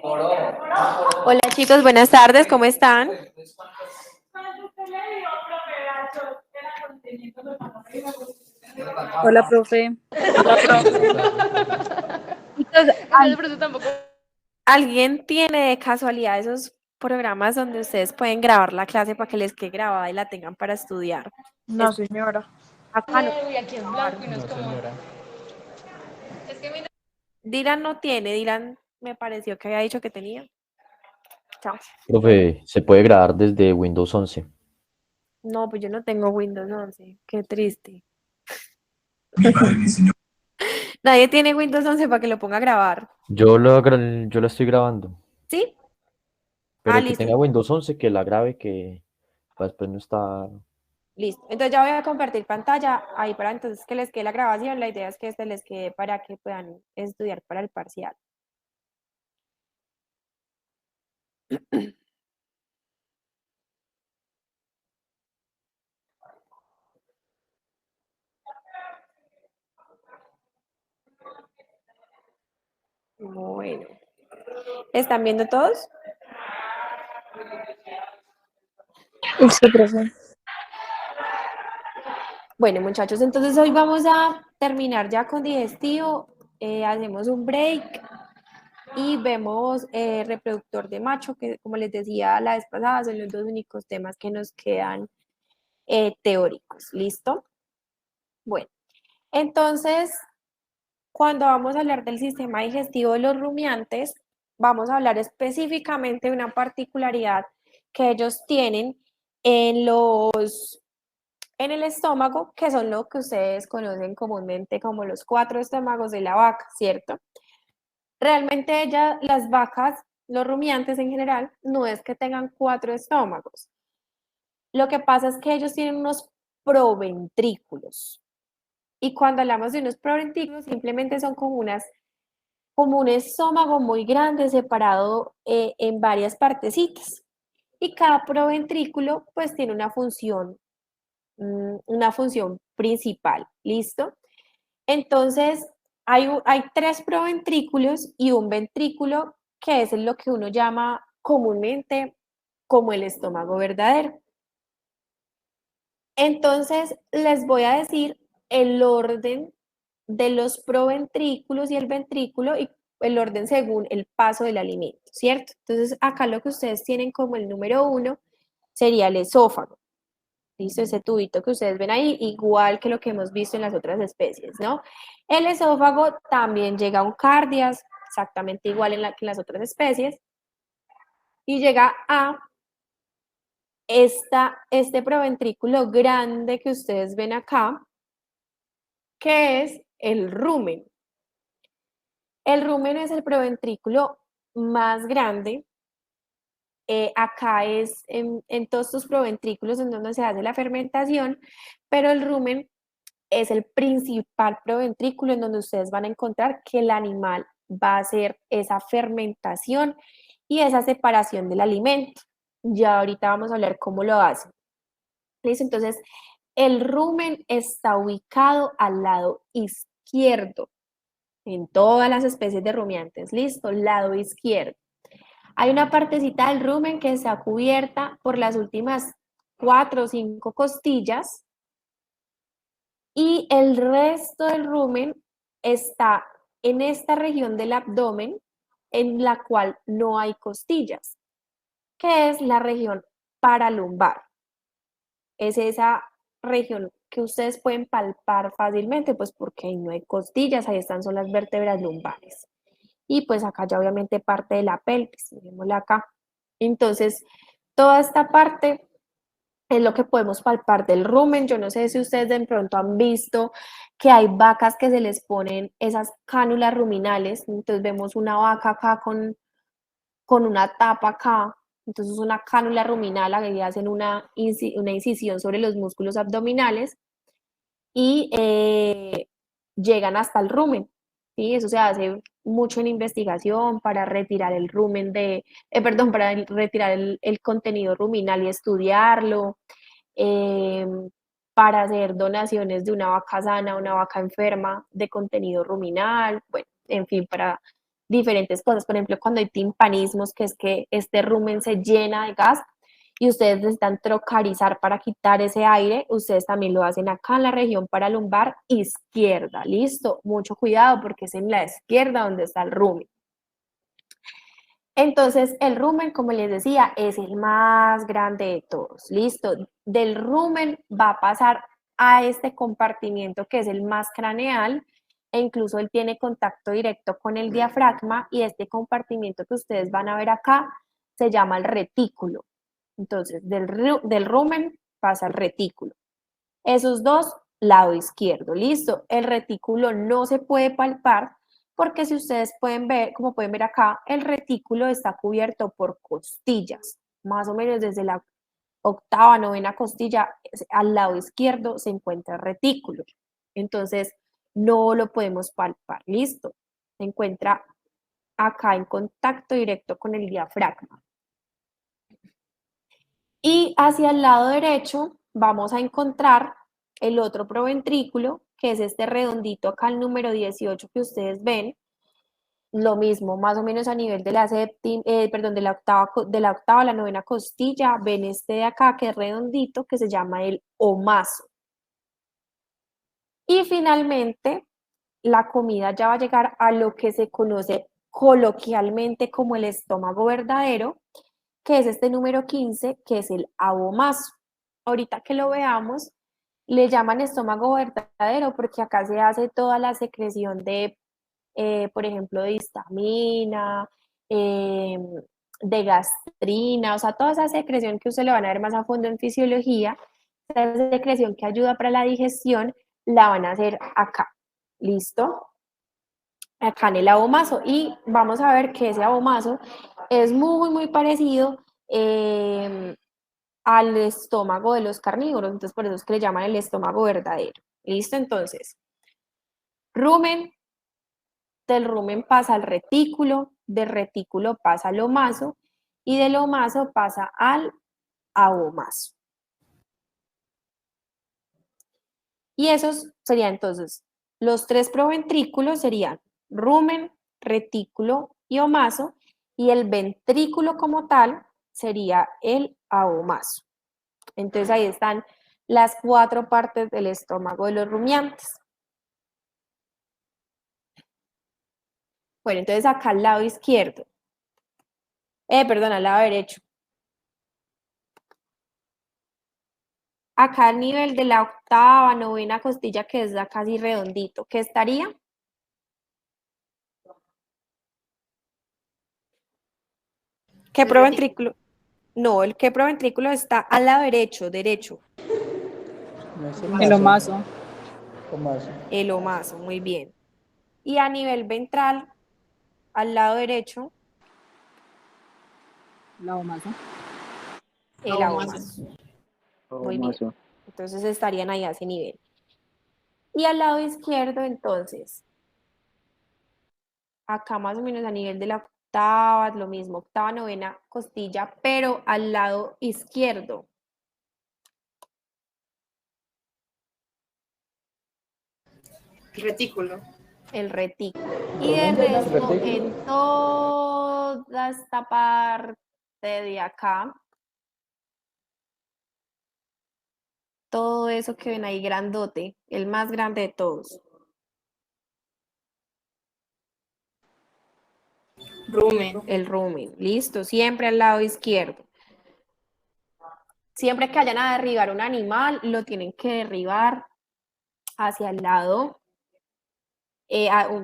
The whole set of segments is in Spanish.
Hola chicos, buenas tardes, ¿cómo están? Hola, profe. Chicos, Entonces, por eso tampoco. ¿alguien tiene de casualidad esos programas donde ustedes pueden grabar la clase para que les quede grabada y la tengan para estudiar? No, Es señora. bacano Uy, aquí es grabar. blanco y no es como. Es que mira. Dylan no tiene, Dylan me pareció que había dicho que tenía. Chao. Profe, se puede grabar desde Windows 11. No, pues yo no tengo Windows 11, qué triste. Nadie tiene Windows 11 para que lo ponga a grabar. Yo la estoy grabando, ¿Sí? pero Ah, el que listo, tenga Windows 11 que la grabe que para después no está. listo. Entonces ya voy a compartir pantalla ahí para entonces que les quede la grabación. La idea es que este les quede para que puedan estudiar para el parcial. Bueno, ¿están viendo todos? Sí, profe. Bueno, muchachos, entonces hoy vamos a terminar ya con digestivo. Hacemos un break y vemos reproductor de macho, que como les decía la vez pasada, son los dos únicos temas que nos quedan teóricos. ¿Listo? Bueno, entonces, cuando vamos a hablar del sistema digestivo de los rumiantes, vamos a hablar específicamente de una particularidad que ellos tienen en en el estómago, que son lo que ustedes conocen comúnmente como los cuatro estómagos de la vaca, ¿cierto? Realmente las vacas, los rumiantes en general, no es que tengan cuatro estómagos. Lo que pasa es que ellos tienen unos proventrículos. Y cuando hablamos de unos proventrículos, simplemente son como un estómago muy grande separado en varias partecitas. Y cada proventrículo pues tiene una función principal, ¿listo? Entonces, hay tres proventrículos y un ventrículo que es lo que uno llama comúnmente como el estómago verdadero. Entonces, les voy a decir el orden de los proventrículos y el ventrículo y el orden según el paso del alimento, ¿cierto? Entonces, acá lo que ustedes tienen como el número uno sería el esófago. ¿Listo? Ese tubito que ustedes ven ahí, igual que lo que hemos visto en las otras especies, ¿no? El esófago también llega a un cardias, exactamente igual que en las otras especies, y llega a este proventrículo grande que ustedes ven acá, que es el rumen. El rumen es el proventrículo más grande. Acá es en todos estos proventrículos en donde se hace la fermentación, pero el rumen es el principal proventrículo en donde ustedes van a encontrar que el animal va a hacer esa fermentación y esa separación del alimento. Ya ahorita vamos a hablar cómo lo hacen. ¿Listo? Entonces, el rumen está ubicado al lado izquierdo en todas las especies de rumiantes. ¿Listo? Lado izquierdo. Hay una partecita del rumen que está cubierta por las últimas 4 o 5 costillas y el resto del rumen está en esta región del abdomen en la cual no hay costillas, que es la región paralumbar. Es esa región que ustedes pueden palpar fácilmente, pues porque ahí no hay costillas, ahí están son las vértebras lumbares. Y pues acá ya obviamente parte de la pelvis, miremosla acá. Entonces, toda esta parte es lo que podemos palpar del rumen. Yo no sé si ustedes de pronto han visto que hay vacas que se les ponen esas cánulas ruminales. Entonces vemos una vaca acá con una tapa acá. Entonces una cánula ruminal, ahí hacen una incisión sobre los músculos abdominales y llegan hasta el rumen. ¿Sí? Eso se hace mucho en investigación para retirar el rumen perdón, para retirar el contenido ruminal y estudiarlo, eh, para hacer donaciones de una vaca sana a una vaca enferma de contenido ruminal, bueno, en fin, para diferentes cosas. Por ejemplo, cuando hay timpanismos, que es que este rumen se llena de gas y ustedes necesitan trocarizar para quitar ese aire, ustedes también lo hacen acá en la región paralumbar izquierda. Listo, mucho cuidado porque es en la izquierda donde está el rumen. Entonces, el rumen, como les decía, es el más grande de todos. Listo, del rumen va a pasar a este compartimiento que es el más craneal, e incluso él tiene contacto directo con el diafragma, y este compartimiento que ustedes van a ver acá se llama el retículo. Entonces, del rumen pasa al retículo. Esos dos, lado izquierdo, listo. El retículo no se puede palpar porque si ustedes pueden ver, como pueden ver acá, el retículo está cubierto por costillas, más o menos desde la octava, novena costilla, al lado izquierdo se encuentra el retículo. Entonces, no lo podemos palpar, listo. Se encuentra acá en contacto directo con el diafragma. Y hacia el lado derecho vamos a encontrar el otro proventrículo, que es este redondito acá, el número 18 que ustedes ven. Lo mismo, más o menos a nivel de la séptima, perdón, de la octava a la novena costilla, ven este de acá que es redondito, que se llama el omaso. Y finalmente, la comida ya va a llegar a lo que se conoce coloquialmente como el estómago verdadero, que es este número 15, que es el abomaso. Ahorita que lo veamos, le llaman estómago verdadero porque acá se hace toda la secreción de, por ejemplo, de histamina, de gastrina, o sea, toda esa secreción que usted le van a ver más a fondo en fisiología, esa secreción que ayuda para la digestión, la van a hacer acá. ¿Listo? Acá en el abomaso. Y vamos a ver que ese abomaso es muy parecido al estómago de los carnívoros, entonces por eso es que le llaman el estómago verdadero. ¿Listo? Entonces, rumen, del rumen pasa al retículo, del retículo pasa al omaso y del omaso pasa al abomaso. Y esos serían entonces, los tres proventrículos serían rumen, retículo y omaso, y el ventrículo como tal sería el abomaso. Entonces ahí están las 4 partes del estómago de los rumiantes. Bueno, entonces acá al lado izquierdo, perdón, al lado derecho. Acá al nivel de la octava, novena costilla, que es ya casi redondito, ¿qué estaría? ¿Qué proventrículo? No, el que proventrículo está al lado derecho, derecho. No es El omaso. Omaso. El omaso, muy bien. Y a nivel ventral, al lado derecho, La omaso. el abomaso. Muy bien. Omaso. Entonces estarían ahí a ese nivel. Y al lado izquierdo, entonces, acá más o menos a nivel de la octava, lo mismo, octava, novena costilla, pero al lado izquierdo. Retículo. El retículo. Y de resto, en toda esta parte de acá, todo eso que ven ahí grandote, el más grande de todos. Rumen. El rumen, listo, siempre al lado izquierdo. Siempre que vayan a derribar un animal, lo tienen que derribar hacia el lado,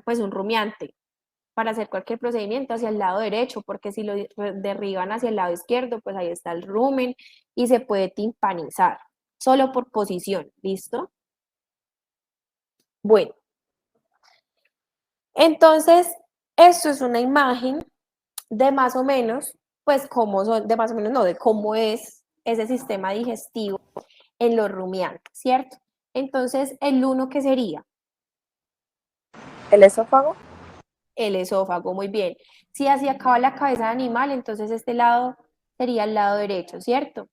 pues un rumiante, para hacer cualquier procedimiento hacia el lado derecho, porque si lo derriban hacia el lado izquierdo, pues ahí está el rumen y se puede timpanizar, solo por posición, ¿listo? Bueno, entonces, esto es una imagen de más o menos, pues cómo son, de más o menos no, de cómo es ese sistema digestivo en los rumiantes, ¿cierto? Entonces, el uno, ¿qué sería? El esófago. El esófago, muy bien. Si así acaba la cabeza de animal, entonces este lado sería el lado derecho, ¿cierto?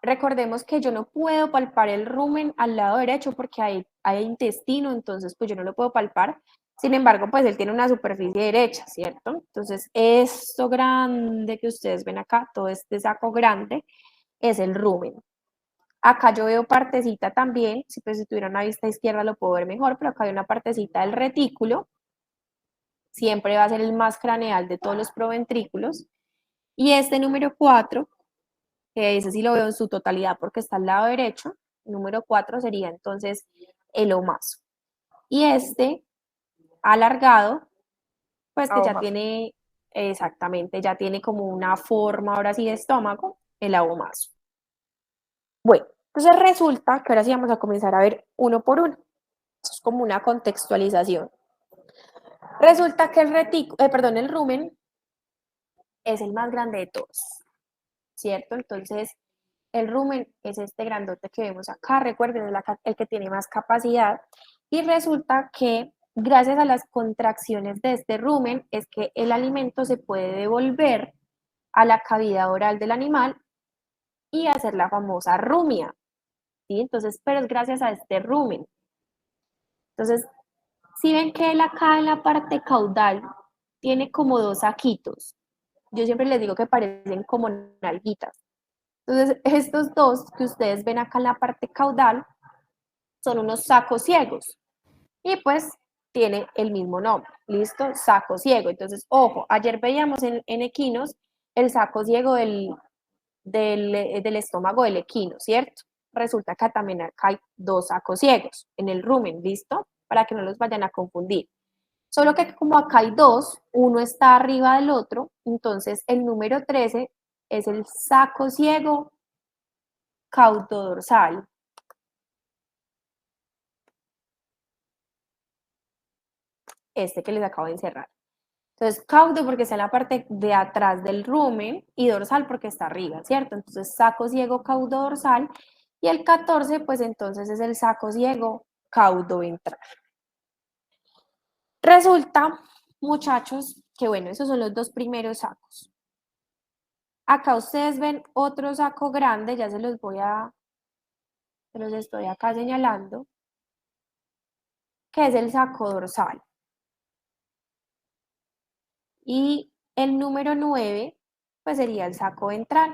Recordemos que yo no puedo palpar el rumen al lado derecho porque hay intestino, entonces pues yo no lo puedo palpar, Sin embargo, pues él tiene una superficie derecha, ¿cierto? Entonces, esto grande que ustedes ven acá, todo este saco grande, es el rumen. Acá yo veo partecita también, pues, si tuviera una vista izquierda lo puedo ver mejor, pero acá hay una partecita del retículo, siempre va a ser el más craneal de todos los proventrículos. Y este número 4, que ese sí lo veo en su totalidad porque está al lado derecho, el número 4 sería entonces el omaso. Y este alargado, pues que ya tiene, exactamente, ya tiene como una forma ahora sí de estómago, el abomaso. Bueno, entonces resulta que ahora sí vamos a comenzar a ver uno por uno. Esto es como una contextualización. Resulta que el rumen es el más grande de todos, ¿cierto? Entonces, el rumen es este grandote que vemos acá, recuerden, es el que tiene más capacidad, y resulta que gracias a las contracciones de este rumen es que el alimento se puede devolver a la cavidad oral del animal y hacer la famosa rumia, ¿sí? Entonces, pero es gracias a este rumen. Entonces, si ven que él acá en la parte caudal tiene como dos saquitos, yo siempre les digo que parecen como nalguitas. Entonces, estos dos que ustedes ven acá en la parte caudal son unos sacos ciegos y pues tiene el mismo nombre, ¿listo? Saco ciego. Entonces, ojo, ayer veíamos en equinos el saco ciego del estómago del equino, ¿cierto? Resulta que también acá hay dos sacos ciegos en el rumen, ¿listo? Para que no los vayan a confundir. Solo que como acá hay dos, uno está arriba del otro, entonces el número 13 es el saco ciego caudodorsal. Este que les acabo de encerrar. Entonces, caudo porque está en la parte de atrás del rumen y dorsal porque está arriba, ¿cierto? Entonces, saco ciego caudo dorsal y el 14, pues entonces es el saco ciego caudo ventral. Resulta, muchachos, que bueno, esos son los dos primeros sacos. Acá ustedes ven otro saco grande, ya se los estoy acá señalando, que es el saco dorsal. Y el número 9, pues sería el saco ventral.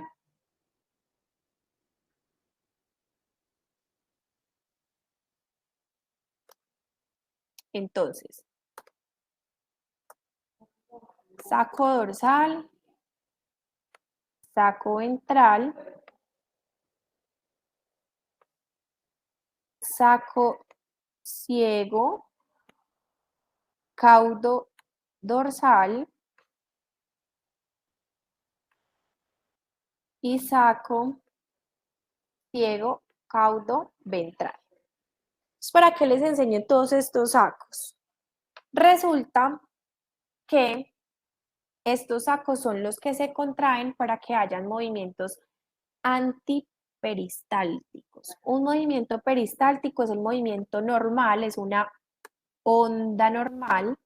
Entonces, saco dorsal, saco ventral, saco ciego, caudo dorsal y saco ciego, caudo ventral. ¿Para qué les enseñé todos estos sacos? Resulta que estos sacos son los que se contraen para que hayan movimientos antiperistálticos. Un movimiento peristáltico es el movimiento normal, es una onda normal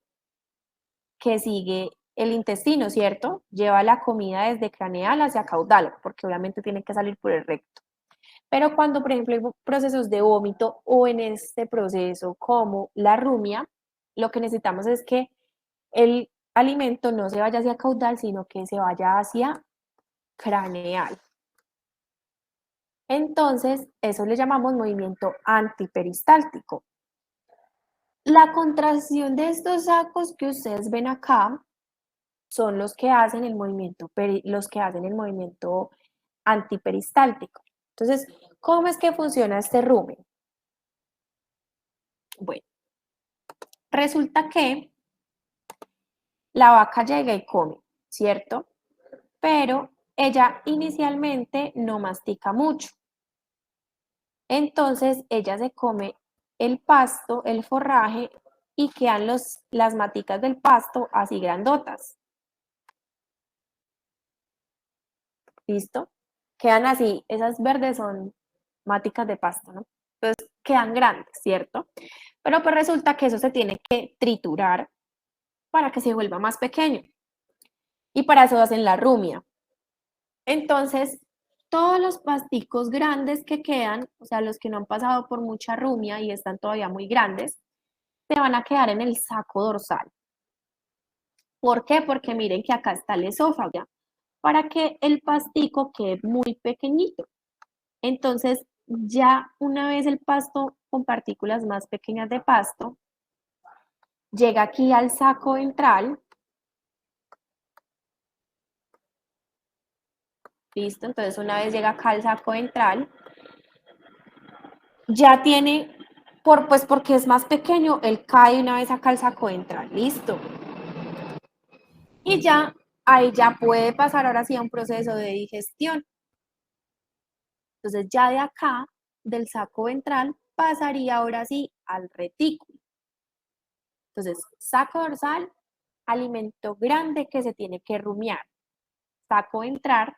que sigue el intestino, ¿cierto? Lleva la comida desde craneal hacia caudal, porque obviamente tiene que salir por el recto. Pero cuando, por ejemplo, hay procesos de vómito o en este proceso como la rumia, lo que necesitamos es que el alimento no se vaya hacia caudal, sino que se vaya hacia craneal. Entonces, eso le llamamos movimiento antiperistáltico. La contracción de estos sacos que ustedes ven acá son los que hacen el movimiento, antiperistáltico. Entonces, ¿cómo es que funciona este rumen? Bueno, resulta que la vaca llega y come, ¿cierto? Pero ella inicialmente no mastica mucho. Entonces, ella se come el pasto, el forraje, y quedan las maticas del pasto así grandotas. ¿Listo? Quedan así, esas verdes son maticas de pasto, ¿no? Entonces quedan grandes, ¿cierto? Pero pues resulta que eso se tiene que triturar para que se vuelva más pequeño. Y para eso hacen la rumia. Entonces, todos los pasticos grandes que quedan, o sea, los que no han pasado por mucha rumia y están todavía muy grandes, se van a quedar en el saco dorsal. ¿Por qué? Porque miren que acá está el esófago, ¿ya? Para que el pastico quede muy pequeñito. Entonces, ya una vez el pasto con partículas más pequeñas de pasto llega aquí al saco ventral. Listo, entonces una vez llega acá al saco ventral, ya tiene, pues porque es más pequeño, él cae una vez acá al saco ventral. Listo. Y ya, ahí ya puede pasar ahora sí a un proceso de digestión. Entonces ya de acá, del saco ventral, pasaría ahora sí al retículo. Entonces, saco dorsal, alimento grande que se tiene que rumiar. Saco ventral,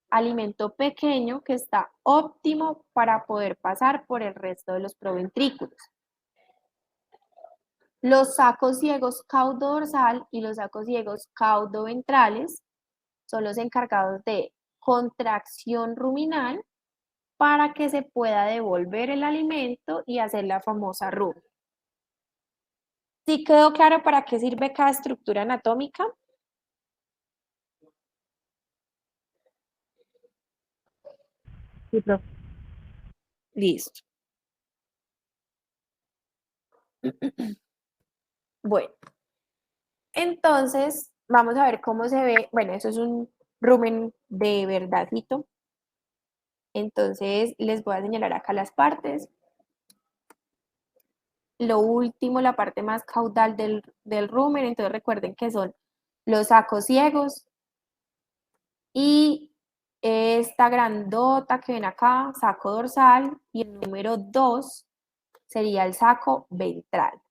alimento pequeño que está óptimo para poder pasar por el resto de los proventrículos. Los sacos ciegos caudo-dorsal y los sacos ciegos caudo-ventrales son los encargados de contracción ruminal para que se pueda devolver el alimento y hacer la famosa RUM. ¿Sí quedó claro para qué sirve cada estructura anatómica? Sí, profe. Listo. Bueno, entonces vamos a ver cómo se ve. Bueno, eso es un rumen de verdadito. Entonces les voy a señalar acá las partes. Lo último, la parte más caudal del rumen, entonces recuerden que son los sacos ciegos y esta grandota que ven acá, saco dorsal, y el número 2 sería el saco ventral.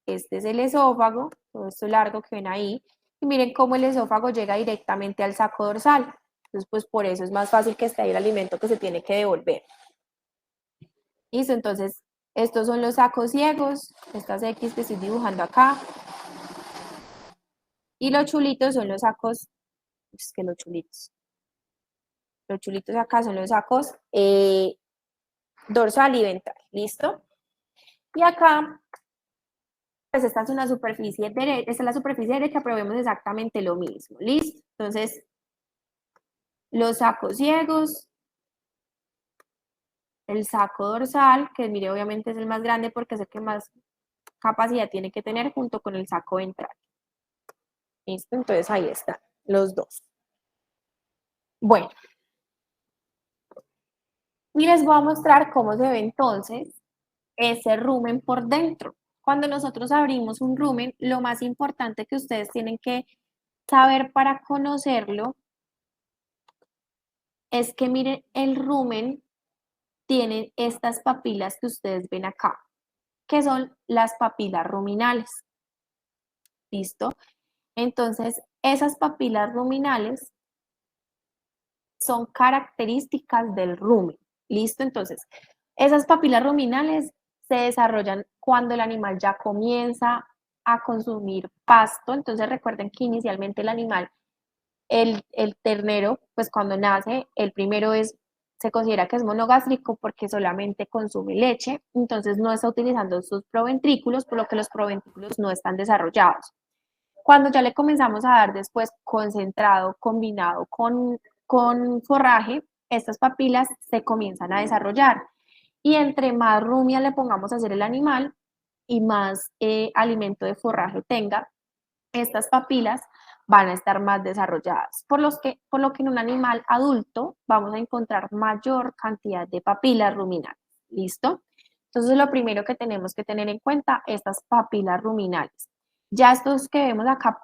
Este es el esófago, todo esto largo que ven ahí, y miren cómo el esófago llega directamente al saco dorsal. Entonces, pues por eso es más fácil que esté ahí el alimento que se tiene que devolver. Listo, entonces, estos son los sacos ciegos, estas X que estoy dibujando acá. Y los chulitos son los sacos, es que los chulitos acá son los sacos dorsal y ventral, ¿listo? Y acá, pues esta es una superficie derecha, esta es la superficie derecha, pero vemos exactamente lo mismo, ¿listo? Entonces, los sacos ciegos, el saco dorsal, que mire, obviamente es el más grande porque es el que más capacidad tiene que tener junto con el saco ventral. ¿Listo? Entonces ahí están los dos. Bueno, y les voy a mostrar cómo se ve entonces ese rumen por dentro. Cuando nosotros abrimos un rumen, lo más importante que ustedes tienen que saber para conocerlo es que miren, el rumen tiene estas papilas que ustedes ven acá, que son las papilas ruminales. ¿Listo? Entonces, esas papilas ruminales son características del rumen. ¿Listo? Entonces, esas papilas ruminales se desarrollan cuando el animal ya comienza a consumir pasto. Entonces, recuerden que inicialmente el animal, el ternero, pues cuando nace, el primero se considera que es monogástrico porque solamente consume leche, entonces no está utilizando sus proventrículos, por lo que los proventrículos no están desarrollados. Cuando ya le comenzamos a dar después concentrado combinado con forraje, estas papilas se comienzan a desarrollar. Y entre más rumia le pongamos a hacer el animal y más alimento de forraje tenga, estas papilas van a estar más desarrolladas. Por lo que en un animal adulto vamos a encontrar mayor cantidad de papilas ruminales. ¿Listo? Entonces, lo primero que tenemos que tener en cuenta, estas papilas ruminales. Ya estos que vemos acá,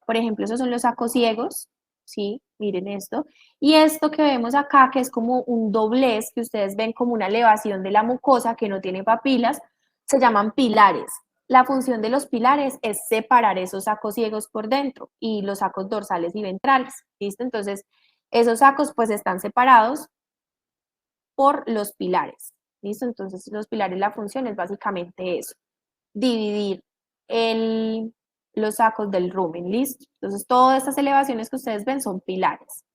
por ejemplo, esos son los sacos ciegos, ¿sí? Miren esto. Y esto que vemos acá, que es como un doblez, que ustedes ven como una elevación de la mucosa que no tiene papilas, se llaman pilares. La función de los pilares es separar esos sacos ciegos por dentro y los sacos dorsales y ventrales, ¿listo? Entonces, esos sacos pues están separados por los pilares, ¿listo? Entonces, los pilares, la función es básicamente eso, dividir los sacos del rumen, ¿listo? Entonces, todas estas elevaciones que ustedes ven son pilares.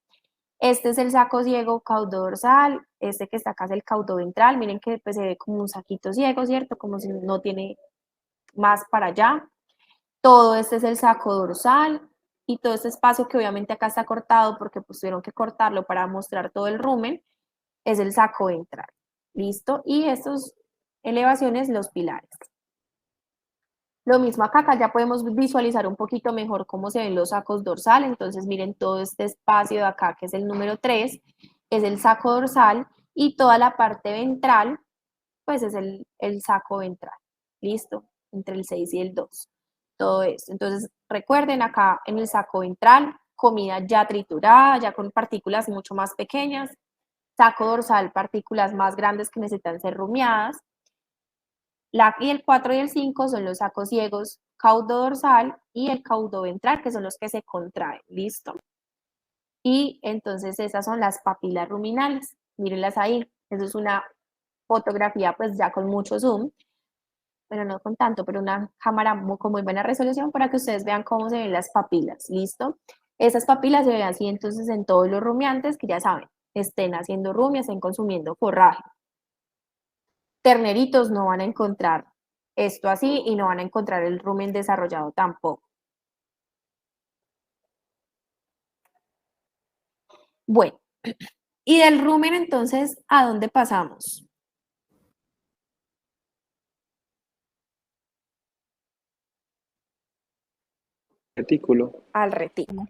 Este es el saco ciego caudo-dorsal, este que está acá es el caudo-ventral, miren que pues, se ve como un saquito ciego, ¿cierto? Como si no tiene más para allá. Todo este es el saco dorsal y todo este espacio que obviamente acá está cortado porque pues tuvieron que cortarlo para mostrar todo el rumen, es el saco ventral. ¿Listo? Y estas elevaciones, los pilares. Lo mismo acá ya podemos visualizar un poquito mejor cómo se ven los sacos dorsal. Entonces miren todo este espacio de acá que es el número 3, es el saco dorsal y toda la parte ventral pues es el saco ventral. ¿Listo? Entre el 6 y el 2. Todo esto. Entonces recuerden acá en el saco ventral, comida ya triturada, ya con partículas mucho más pequeñas. Saco dorsal, partículas más grandes que necesitan ser rumiadas. Y el 4 y el 5 son los sacos ciegos, caudo dorsal y el caudo ventral, que son los que se contraen, ¿listo? Y entonces esas son las papilas ruminales, mírenlas ahí, eso es una fotografía pues ya con mucho zoom, pero no con tanto, pero una cámara con muy buena resolución para que ustedes vean cómo se ven las papilas, ¿listo? Esas papilas se ven así entonces en todos los rumiantes que ya saben, estén haciendo rumia, estén consumiendo forraje. Terneritos no van a encontrar esto así y no van a encontrar el rumen desarrollado tampoco. Bueno, y del rumen entonces, ¿a dónde pasamos? Retículo. Al retículo.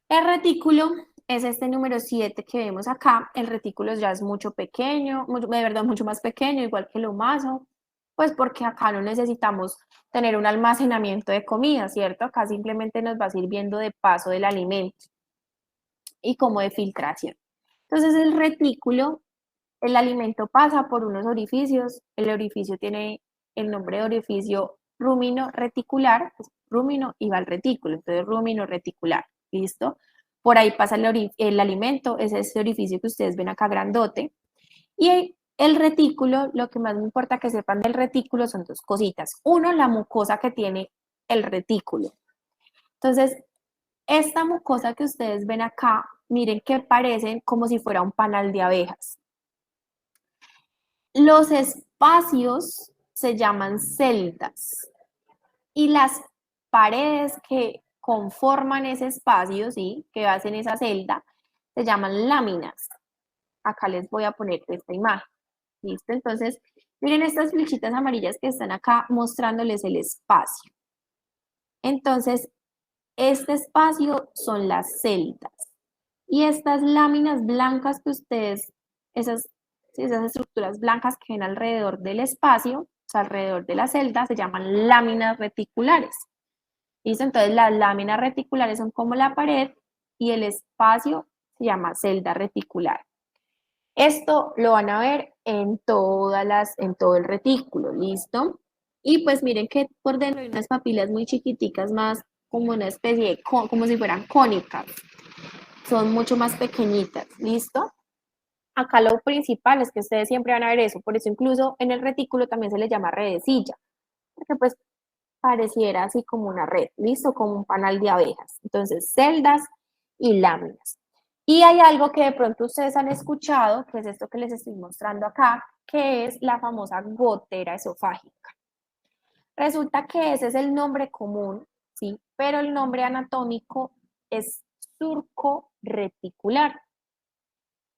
El retículo es este número 7 que vemos acá. El retículo ya es mucho pequeño, de verdad mucho más pequeño, igual que el humazo, pues porque acá no necesitamos tener un almacenamiento de comida, ¿cierto? Acá simplemente nos va sirviendo de paso del alimento y como de filtración. Entonces el retículo, el alimento pasa por unos orificios, el orificio tiene el nombre de orificio rumino reticular, pues, rumino y va al retículo, entonces rumino reticular, ¿listo? Por ahí pasa el alimento, es ese orificio que ustedes ven acá grandote, y el retículo, lo que más me importa que sepan del retículo son dos cositas. Uno, la mucosa que tiene el retículo. Entonces, esta mucosa que ustedes ven acá, miren que parecen como si fuera un panal de abejas. Los espacios se llaman celdas y las paredes que conforman ese espacio, ¿sí? Que hacen esa celda, se llaman láminas. Acá les voy a poner esta imagen. ¿Listo? Entonces, miren estas flechitas amarillas que están acá mostrándoles el espacio. Entonces, este espacio son las celdas. Y estas láminas blancas que ustedes, esas estructuras blancas que ven alrededor del espacio, o sea, alrededor de la celda, se llaman láminas reticulares. ¿Listo? Entonces, las láminas reticulares son como la pared y el espacio se llama celda reticular. Esto lo van a ver en todo el retículo, ¿listo? Y pues miren que por dentro hay unas papilas muy chiquiticas, más como una especie de, como si fueran cónicas. Son mucho más pequeñitas, ¿listo? Acá lo principal es que ustedes siempre van a ver eso, por eso incluso en el retículo también se le llama redecilla, porque pues pareciera así como una red, ¿listo? Como un panal de abejas. Entonces, celdas y láminas. Y hay algo que de pronto ustedes han escuchado, que es esto que les estoy mostrando acá, que es la famosa gotera esofágica. Resulta que ese es el nombre común, ¿sí? Pero el nombre anatómico es surco reticular.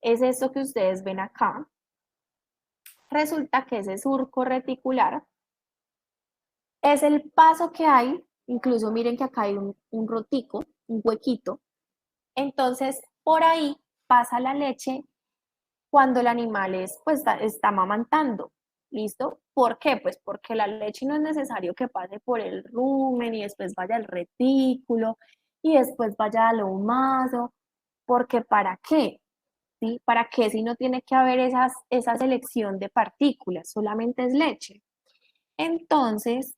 Es esto que ustedes ven acá. Resulta que ese surco reticular es el paso que hay, incluso miren que acá hay un rotico, un huequito. Entonces, por ahí pasa la leche cuando el animal está amamantando. ¿Listo? ¿Por qué? Pues porque la leche no es necesario que pase por el rumen y después vaya al retículo y después vaya al humazo. Porque ¿para qué? ¿Sí? ¿Para qué si no tiene que haber esa selección de partículas? Solamente es leche. Entonces,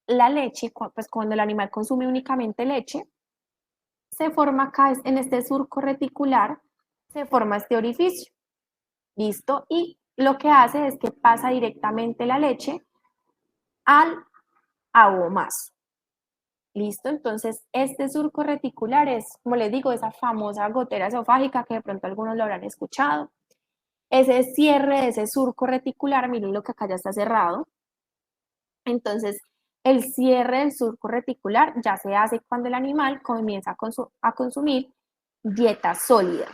la leche, pues cuando el animal consume únicamente leche, se forma acá en este surco reticular, se forma este orificio, ¿listo? Y lo que hace es que pasa directamente la leche al abomazo, ¿listo? Entonces, este surco reticular es, como les digo, esa famosa gotera esofágica que de pronto algunos lo habrán escuchado. Ese cierre de ese surco reticular, miren lo que acá ya está cerrado, Entonces, el cierre del surco reticular ya se hace cuando el animal comienza a consumir dieta sólida.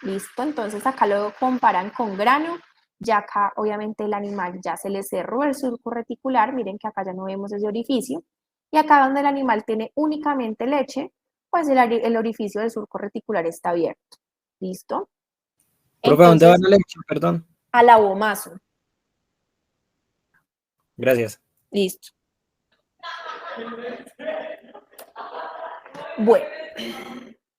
¿Listo? Entonces, acá lo comparan con grano. Ya acá, obviamente, el animal ya se le cerró el surco reticular. Miren que acá ya no vemos ese orificio. Y acá donde el animal tiene únicamente leche, pues el orificio del surco reticular está abierto. ¿Listo? Profe, ¿a dónde va Entonces, la leche? Perdón. al abomazo. Gracias. Listo. Bueno,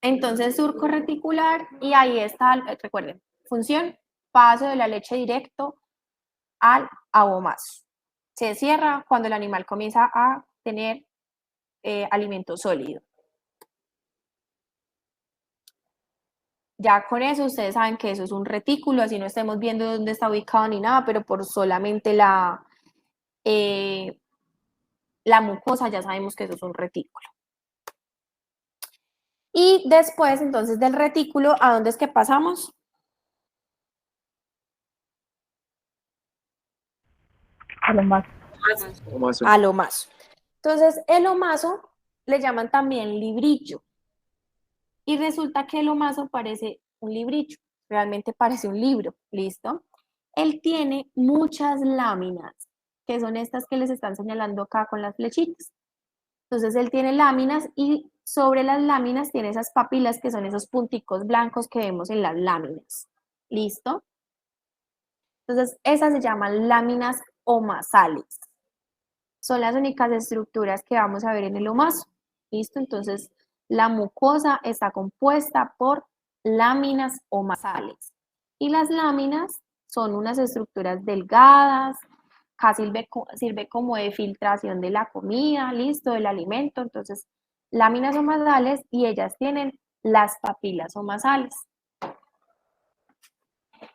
entonces surco reticular y ahí está, recuerden, función, paso de la leche directo al abomazo. Se cierra cuando el animal comienza a tener alimento sólido. Ya con eso ustedes saben que eso es un retículo, así no estemos viendo dónde está ubicado ni nada, pero por solamente la mucosa ya sabemos que eso es un retículo. Y después, entonces, del retículo, ¿a dónde es que pasamos? A lo más. Omaso. Al omaso. Entonces, el omaso le llaman también librillo. Y resulta que el omaso parece un librillo, realmente parece un libro, ¿listo? Él tiene muchas láminas, que son estas que les están señalando acá con las flechitas. Entonces, él tiene láminas y sobre las láminas tiene esas papilas que son esos punticos blancos que vemos en las láminas, ¿listo? Entonces, esas se llaman láminas omasales. Son las únicas estructuras que vamos a ver en el omaso. ¿Listo? Entonces, la mucosa está compuesta por láminas omasales. Y las láminas son unas estructuras delgadas, casi sirve como de filtración de la comida, listo, del alimento. Entonces, láminas omasales y ellas tienen las papilas omasales.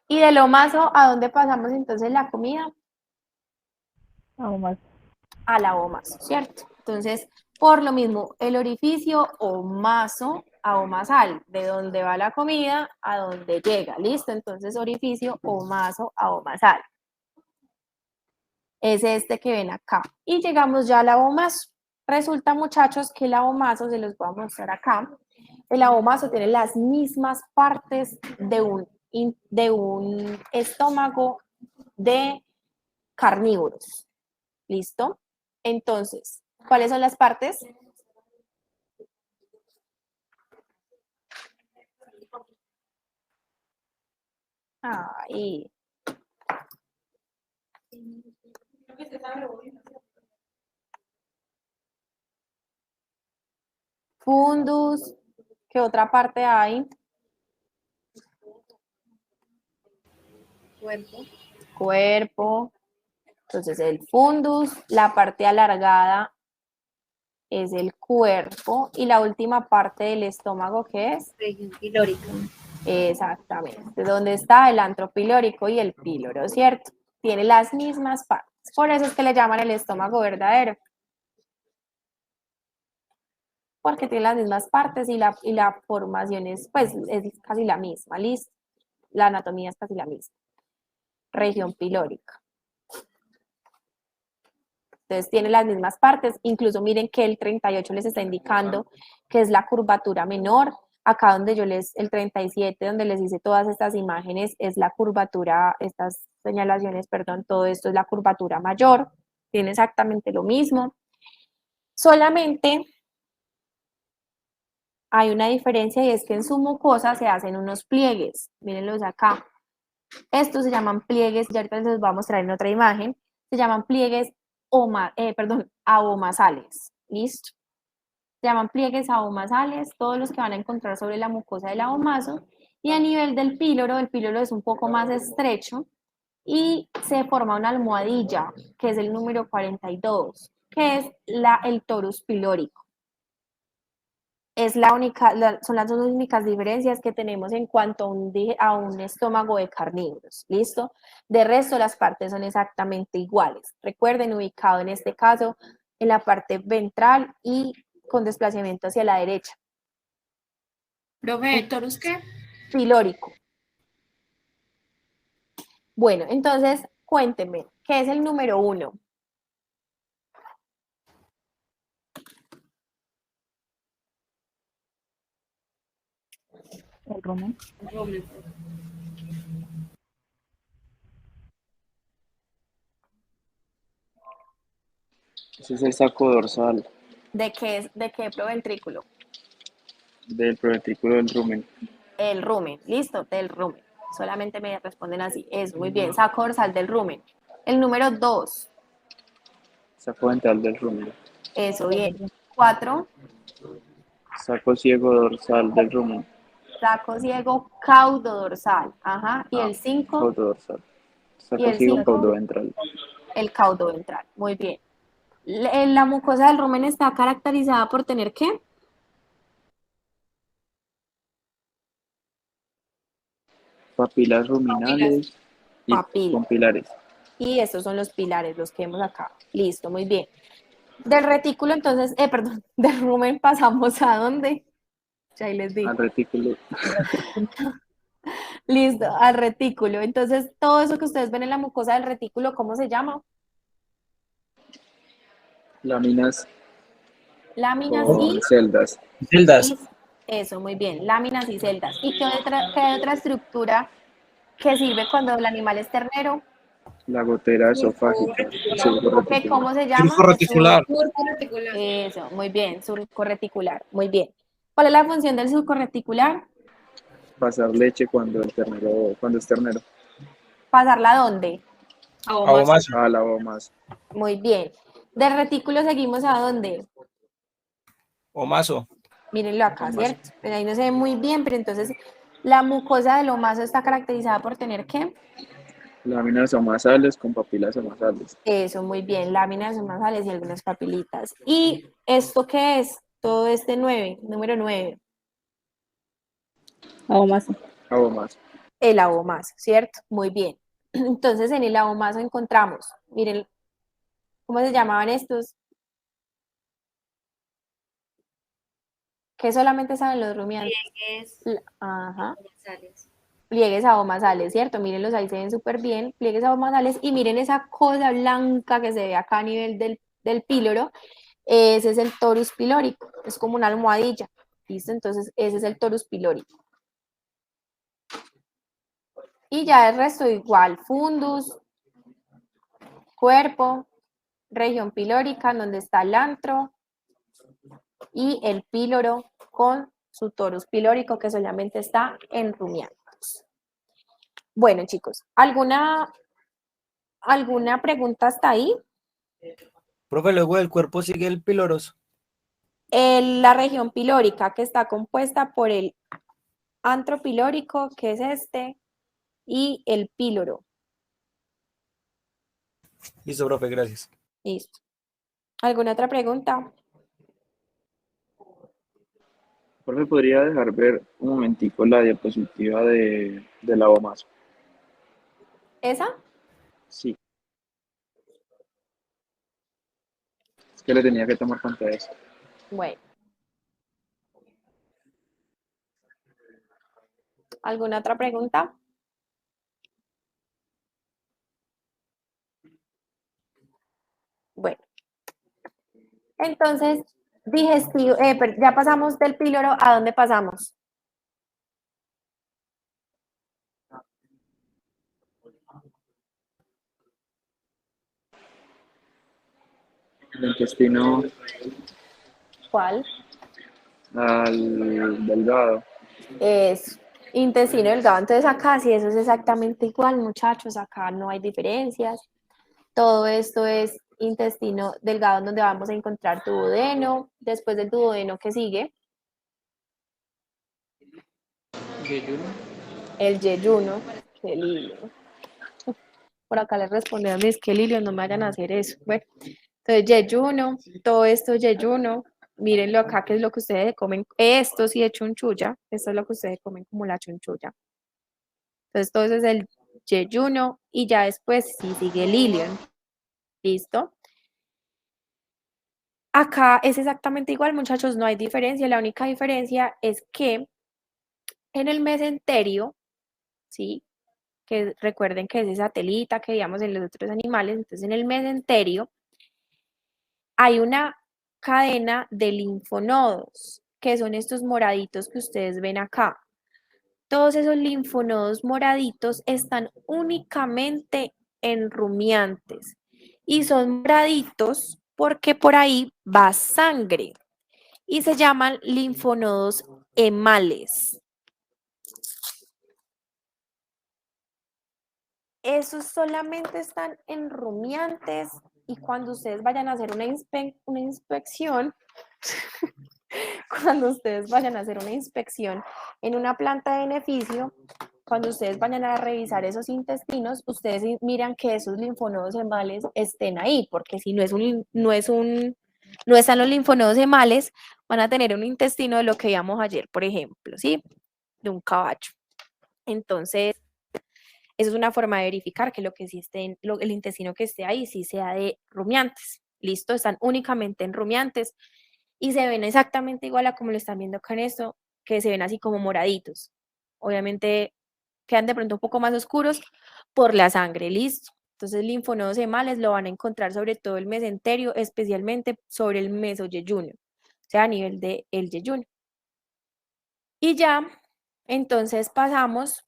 Y del omaso, ¿a dónde pasamos entonces la comida? A lo más. A la omaso, ¿cierto? Entonces, por lo mismo, el orificio omaso a omasal, de donde va la comida a donde llega, ¿listo? Entonces, orificio omaso a omasal. Es este que ven acá. Y llegamos ya al abomaso. Resulta, muchachos, que el abomaso, se los voy a mostrar acá, el abomaso tiene las mismas partes de un estómago de carnívoros. ¿Listo? Entonces, ¿cuáles son las partes? Ahí. Fundus. ¿Qué otra parte hay? Cuerpo. Entonces, el fundus, la parte alargada es el cuerpo y la última parte del estómago, ¿qué es? Región pilórica. Exactamente, donde está el antropilórico y el píloro, ¿cierto? Tiene las mismas partes. Por eso es que le llaman el estómago verdadero. Porque tiene las mismas partes y la formación es, pues, es casi la misma, ¿listo? La anatomía es casi la misma. Región pilórica. Entonces tiene las mismas partes, incluso miren que el 38 les está indicando que es la curvatura menor, acá donde el 37, donde les hice todas estas imágenes, es la curvatura, estas señalaciones, perdón, todo esto es la curvatura mayor, tiene exactamente lo mismo, solamente hay una diferencia y es que en su mucosa se hacen unos pliegues, mírenlos acá, estos se llaman pliegues, ya ahorita les voy a mostrar en otra imagen, se llaman pliegues abomasales, ¿listo? Se llaman pliegues abomasales, todos los que van a encontrar sobre la mucosa del abomaso, y a nivel del píloro, el píloro es un poco más estrecho y se forma una almohadilla, que es el número 42, que es el torus pilórico. Es son las dos únicas diferencias que tenemos en cuanto a un estómago de carnívoros, ¿listo? De resto, las partes son exactamente iguales. Recuerden, ubicado en este caso en la parte ventral y con desplazamiento hacia la derecha. Profe, ¿torus qué? Pilórico. Bueno, entonces, cuéntenme, ¿qué es el número 1? El rumen. Ese es el saco dorsal ¿De qué proventrículo? del proventículo del rumen. El rumen, listo, del rumen. Solamente me responden así. Es muy bien, saco dorsal del rumen. El número 2, Saco ventral del rumen. eso bien. 4, Saco ciego dorsal del rumen. saco ciego caudo dorsal. Ajá. Y Ah, el 5, caudo dorsal. y Saco el ciego caudo 5, ventral. el caudo ventral. Muy bien. La mucosa del rumen está caracterizada por tener ¿qué? Papilas ruminales y Papila. con pilares. Y estos son los pilares, los que vemos acá. Listo, muy bien. Del retículo, entonces, perdón, del rumen pasamos a dónde? Ya ahí les Al di. retículo. Listo, al retículo. Entonces, todo eso que ustedes ven en la mucosa del retículo, ¿cómo se llama? Láminas Láminas con celdas. Celdas. y eso, muy bien, láminas y celdas. ¿Y qué otra estructura que sirve cuando el animal es ternero? La gotera esofágica. Surco reticular. ¿Cómo se llama? Surco reticular. Surco reticular. Eso, muy bien, surco reticular, muy bien. ¿Cuál es la función del surco reticular? Pasar leche cuando el ternero, cuando es ternero. ¿Pasarla a dónde? Abomaso. A la o más. Muy bien. Del retículo seguimos a dónde? Omaso. Mírenlo acá, Omaso. ¿cierto? Pero ahí no se ve muy bien, pero entonces la mucosa del omaso está caracterizada por tener ¿qué? Láminas omasales con papilas omasales. Eso, muy bien, láminas nasales y algunas papilitas. ¿Y esto qué es? Todo este 9, número 9, Abomaso. Abomaso. el abomaso, ¿cierto? Muy bien. Entonces en el abomaso encontramos, miren, ¿cómo se llamaban estos? Que solamente saben los rumiantes. Ajá. Pliegues abomasales, ¿cierto? Mírenlos, ahí se ven súper bien, pliegues abomasales, y miren esa cosa blanca que se ve acá a nivel del píloro, ese es el torus pilórico, es como una almohadilla, ¿listo? Entonces ese es el torus pilórico. Y ya el resto igual, fundus, cuerpo, región pilórica, donde está el antro, y el píloro con su torus pilórico, que solamente está en rumiantes. Bueno, chicos, ¿alguna pregunta hasta ahí? Profe, luego del cuerpo sigue el píloros. La región pilórica, que está compuesta por el antro pilórico, que es este, y el píloro. Listo, profe, gracias. Listo. ¿Alguna otra pregunta? Profe, ¿podría dejar ver un momentico la diapositiva del abomaso? ¿Esa? Sí, es que le tenía que tomar pantalla. Bueno. ¿Alguna otra pregunta? Bueno. Entonces, digestivo, ya pasamos del píloro, ¿a dónde pasamos? El intestino ¿Cuál? al delgado. Es intestino delgado. Entonces acá sí, eso es exactamente igual, muchachos, acá no hay diferencias. Todo esto es intestino delgado donde vamos a encontrar duodeno. Después del duodeno, ¿qué sigue? El yeyuno. Qué lindo. Por acá les responde a mis que Lilio, no me vayan a hacer eso. Bueno, entonces yeyuno, todo esto yeyuno. Mírenlo acá, que es lo que ustedes comen. Esto sí es chunchulla. Esto es lo que ustedes comen como la chunchulla. Entonces todo eso es el yeyuno y ya después sí sigue el ilion. ¿Listo? Acá es exactamente igual, muchachos, no hay diferencia. La única diferencia es que en el mesenterio, ¿sí? Que recuerden que es esa telita que veíamos en los otros animales, entonces en el mesenterio hay una cadena de linfonodos, que son estos moraditos que ustedes ven acá. todos esos linfonodos moraditos están únicamente en rumiantes y son moraditos porque por ahí va sangre y se llaman linfonodos hemales. Esos solamente están en rumiantes y cuando ustedes vayan a hacer una inspección, cuando ustedes vayan a hacer una inspección en una planta de beneficio, cuando ustedes vayan a revisar esos intestinos, ustedes miran que esos linfonodos hemales estén ahí, porque si no están los linfonodos hemales, van a tener un intestino de lo que veíamos ayer, por ejemplo, ¿sí? De un caballo. Entonces, eso es una forma de verificar que lo que sí esté el intestino que esté ahí sí sea de rumiantes. Listo, están únicamente en rumiantes y se ven exactamente igual a como lo están viendo acá en esto, que se ven así como moraditos. Obviamente quedan de pronto un poco más oscuros por la sangre, listo. Entonces, linfonodos hemales lo van a encontrar sobre todo el mesenterio, especialmente sobre el mesoyeyunio, o sea, a nivel del yeyunio. Y ya, entonces pasamos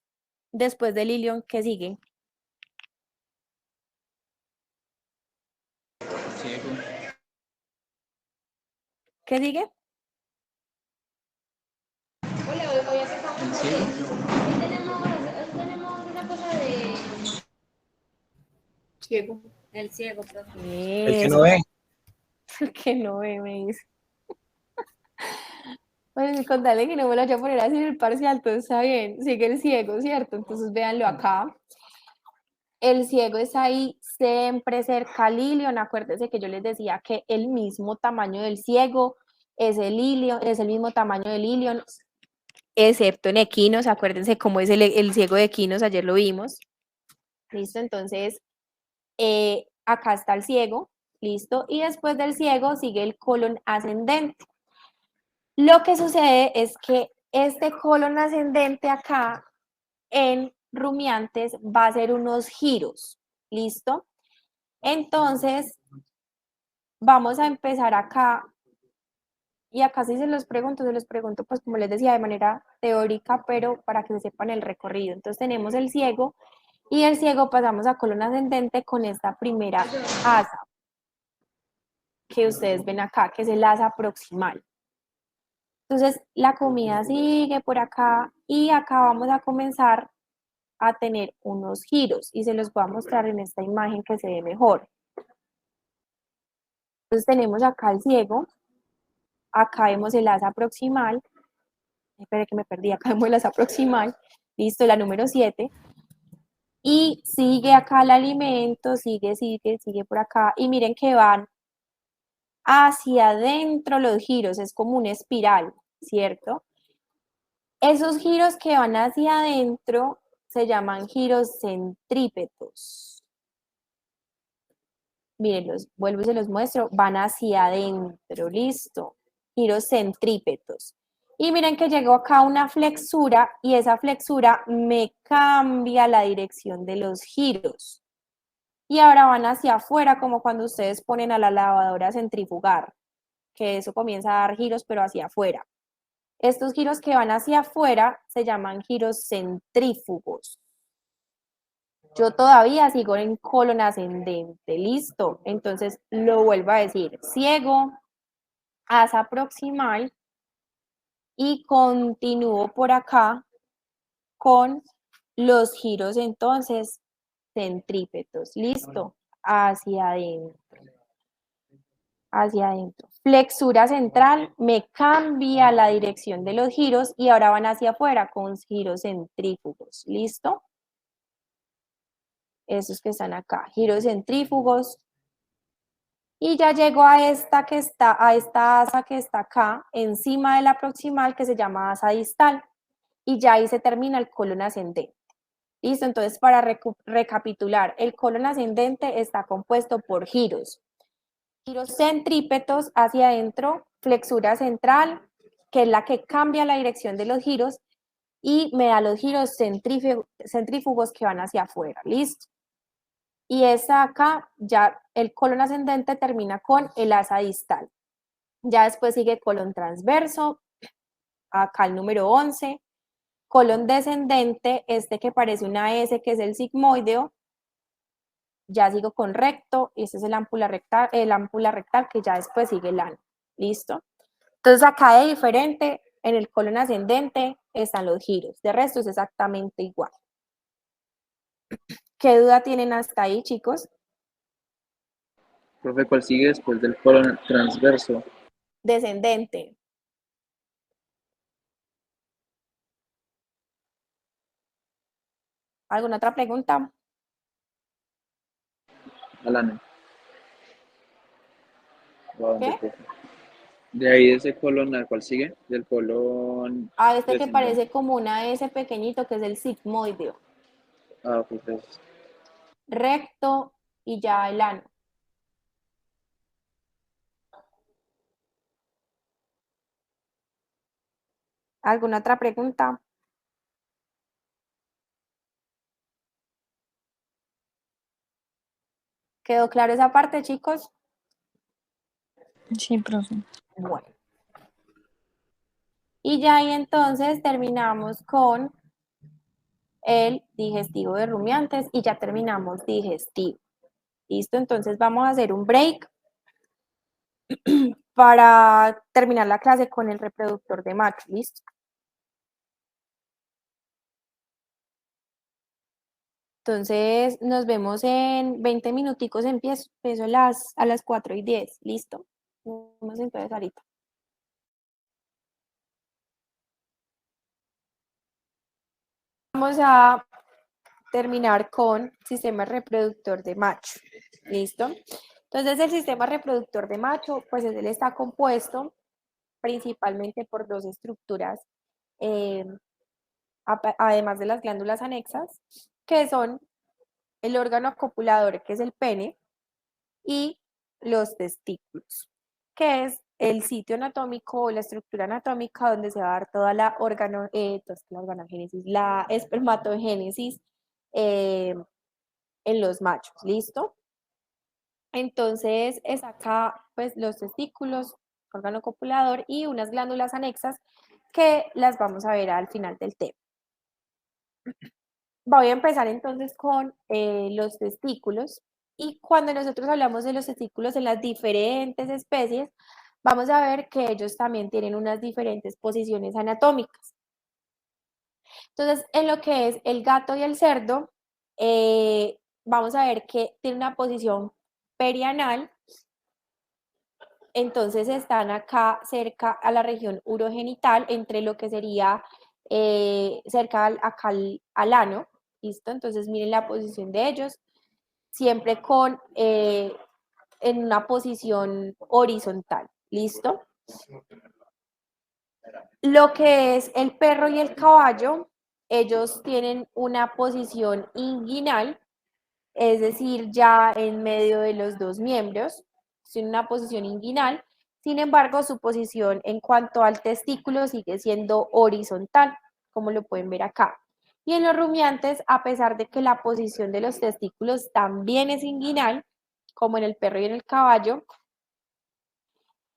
después del ilion, ¿qué sigue? Ciego. ¿Qué sigue? Hola, hoy empezamos El porque ciego. hoy tenemos una cosa de Ciego. El ciego, profe. El que no Eso, ve. que no ve, me dice. Bueno, contarle que no me lo voy a poner así en el parcial, todo está bien. Sigue el ciego, ¿cierto? Entonces véanlo acá. El ciego es ahí siempre cerca al ilion. Acuérdense que yo les decía que el mismo tamaño del ciego es el ilion, es el mismo tamaño del ilion, excepto en equinos. Acuérdense cómo es el ciego de equinos, ayer lo vimos. Listo, entonces acá está el ciego, listo, y después del ciego sigue el colon ascendente. Lo que sucede es que este colon ascendente acá en rumiantes va a hacer unos giros, ¿listo? Entonces, vamos a empezar acá, y acá sí se los pregunto pues como les decía, de manera teórica, pero para que se sepan el recorrido. Entonces tenemos el ciego, y el ciego pasamos a colon ascendente con esta primera asa que ustedes ven acá, que es el asa proximal. Entonces, la comida sigue por acá y acá vamos a comenzar a tener unos giros y se los voy a mostrar en esta imagen que se ve mejor. Entonces, tenemos acá el ciego, acá vemos el asa proximal, espere que me perdí, acá vemos el asa proximal, listo, la número 7, y sigue acá el alimento, sigue por acá, y miren que van hacia adentro los giros, es como una espiral, ¿cierto? Esos giros que van hacia adentro se llaman giros centrípetos. Miren, vuelvo y se los muestro, van hacia adentro, listo. Giros centrípetos. Y miren que llegó acá una flexura y esa flexura me cambia la dirección de los giros. Y ahora van hacia afuera, como cuando ustedes ponen a la lavadora a centrifugar, que eso comienza a dar giros, pero hacia afuera. Estos giros que van hacia afuera se llaman giros centrífugos. Yo todavía sigo en colon ascendente, listo. Entonces lo vuelvo a decir, ciego, asa proximal y continúo por acá con los giros entonces centrípetos, listo, hacia adentro. Hacia adentro. Flexura central me cambia la dirección de los giros y ahora van hacia afuera con giros centrífugos. ¿Listo? Esos que están acá, giros centrífugos. Y ya llego a esta asa que está acá, encima de la proximal, que se llama asa distal. Y ya ahí se termina el colon ascendente. ¿Listo? Entonces, para recapitular, el colon ascendente está compuesto por giros. Giros centrípetos hacia adentro, flexura central, que es la que cambia la dirección de los giros, y me da los giros centrífugos que van hacia afuera, ¿listo? Y esa acá, ya el colon ascendente termina con el asa distal. Ya después sigue colon transverso, acá el número 11, colon descendente, este que parece una S, que es el sigmoideo, ya sigo con recto, y este es el ámpula rectal, que ya después sigue el ano. ¿Listo? Entonces acá de diferente, en el colon ascendente están los giros, de resto es exactamente igual. ¿Qué duda tienen hasta ahí, chicos? Profe, ¿cuál sigue después del colon transverso? Descendente. ¿Alguna otra pregunta? Al ano. ¿O a dónde, ¿Qué? profe? De ahí de ese colon, ¿a cuál sigue? Del colon A este que descendente. parece como una S pequeñito, que es el sigmoideo. Ah, ok, entonces, Recto y ya el ano. ¿Alguna otra pregunta? ¿Quedó claro esa parte, chicos? Sí, profe. Bueno. Y ya ahí entonces terminamos con el digestivo de rumiantes y ya terminamos digestivo. ¿Listo? Entonces vamos a hacer un break para terminar la clase con el reproductor de macho. ¿Listo? Entonces nos vemos en 20 minuticos, empiezo a las 4:10. ¿Listo? Vamos entonces ahorita. Vamos a terminar con sistema reproductor de macho. ¿Listo? Entonces el sistema reproductor de macho, pues él está compuesto principalmente por dos estructuras, además de las glándulas anexas, que son el órgano copulador, que es el pene, y los testículos, que es el sitio anatómico o la estructura anatómica donde se va a dar toda la organogénesis, la espermatogénesis en los machos. ¿Listo? Entonces es acá pues los testículos, órgano copulador y unas glándulas anexas que las vamos a ver al final del tema. Voy a empezar entonces con los testículos, y cuando nosotros hablamos de los testículos en las diferentes especies, vamos a ver que ellos también tienen unas diferentes posiciones anatómicas. Entonces, en lo que es el gato y el cerdo, vamos a ver que tiene una posición perianal. Entonces están acá cerca a la región urogenital, entre lo que sería cerca acá al ano. ¿Listo? Entonces miren la posición de ellos, siempre en una posición horizontal. ¿Listo? Lo que es el perro y el caballo, ellos tienen una posición inguinal, es decir, ya en medio de los dos miembros, en una posición inguinal. Sin embargo, su posición en cuanto al testículo sigue siendo horizontal, como lo pueden ver acá. Y en los rumiantes, a pesar de que la posición de los testículos también es inguinal, como en el perro y en el caballo,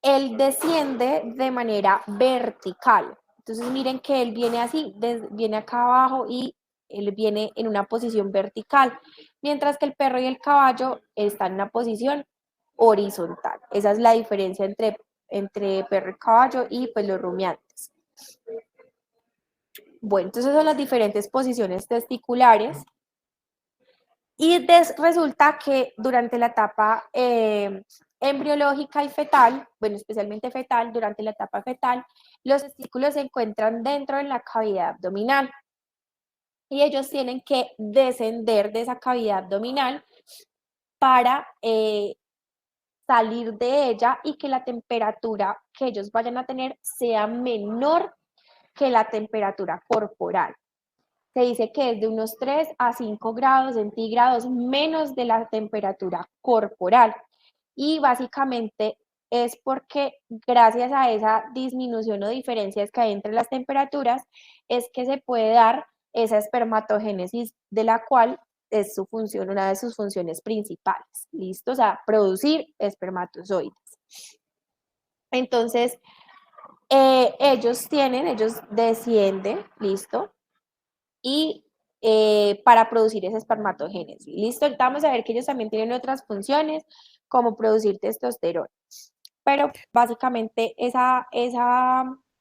él desciende de manera vertical. Entonces miren que él viene así, viene acá abajo y él viene en una posición vertical, mientras que el perro y el caballo están en una posición horizontal. Esa es la diferencia entre perro y caballo y pues los rumiantes. Bueno, entonces son las diferentes posiciones testiculares. Y resulta que durante la etapa embriológica y fetal, bueno, especialmente fetal, durante la etapa fetal, los testículos se encuentran dentro de la cavidad abdominal y ellos tienen que descender de esa cavidad abdominal para salir de ella y que la temperatura que ellos vayan a tener sea menor que la temperatura corporal. Se dice que es de unos 3 a 5 grados centígrados menos de la temperatura corporal. Y básicamente es porque gracias a esa disminución o diferencias que hay entre las temperaturas, es que se puede dar esa espermatogénesis, de la cual es su función, una de sus funciones principales. ¿Listo? O sea, producir espermatozoides. Entonces, ellos descienden, ¿listo? y para producir ese espermatogénesis. ¿Listo? Ahorita vamos a ver que ellos también tienen otras funciones, como producir testosterona. Pero básicamente esa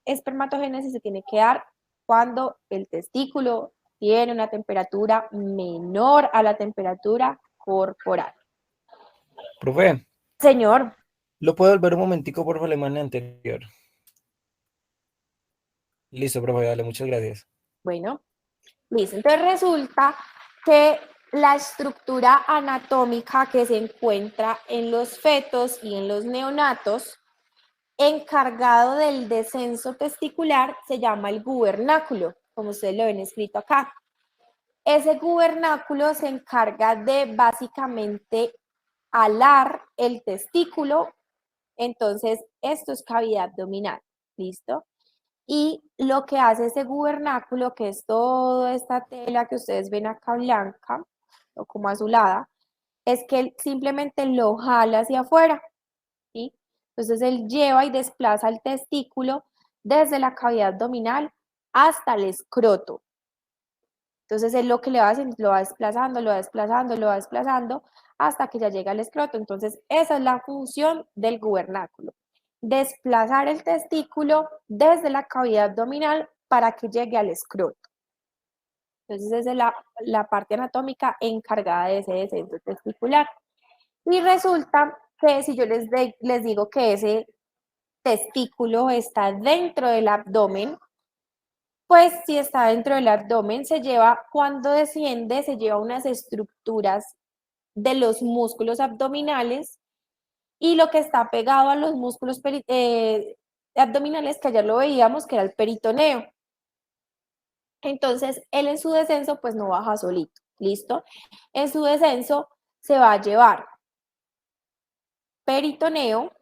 espermatogénesis se tiene que dar cuando el testículo tiene una temperatura menor a la temperatura corporal. Profe, Señor, ¿lo puedo volver un momentico por favor, la imagen anterior? Listo, profe, dale, muchas gracias. bueno, listo. Entonces resulta que la estructura anatómica que se encuentra en los fetos y en los neonatos, encargado del descenso testicular, se llama el gubernáculo, como ustedes lo ven escrito acá. Ese gubernáculo se encarga de básicamente alar el testículo, entonces esto es cavidad abdominal, ¿listo? Y lo que hace ese gubernáculo, que es toda esta tela que ustedes ven acá blanca o como azulada, es que él simplemente lo jala hacia afuera, ¿sí? Entonces él lleva y desplaza el testículo desde la cavidad abdominal hasta el escroto. Entonces él lo que le va haciendo, lo va desplazando, lo va desplazando, lo va desplazando hasta que ya llega al escroto. Entonces esa es la función del gubernáculo. Desplazar el testículo desde la cavidad abdominal para que llegue al escroto. Entonces esa es la parte anatómica encargada de ese descenso testicular. Y resulta que si yo les digo que ese testículo está dentro del abdomen, pues si está dentro del abdomen, cuando desciende, se lleva unas estructuras de los músculos abdominales y lo que está pegado a los músculos abdominales, que ayer lo veíamos, que era el peritoneo. Entonces, él en su descenso, pues no baja solito, ¿listo? En su descenso se va a llevar peritoneo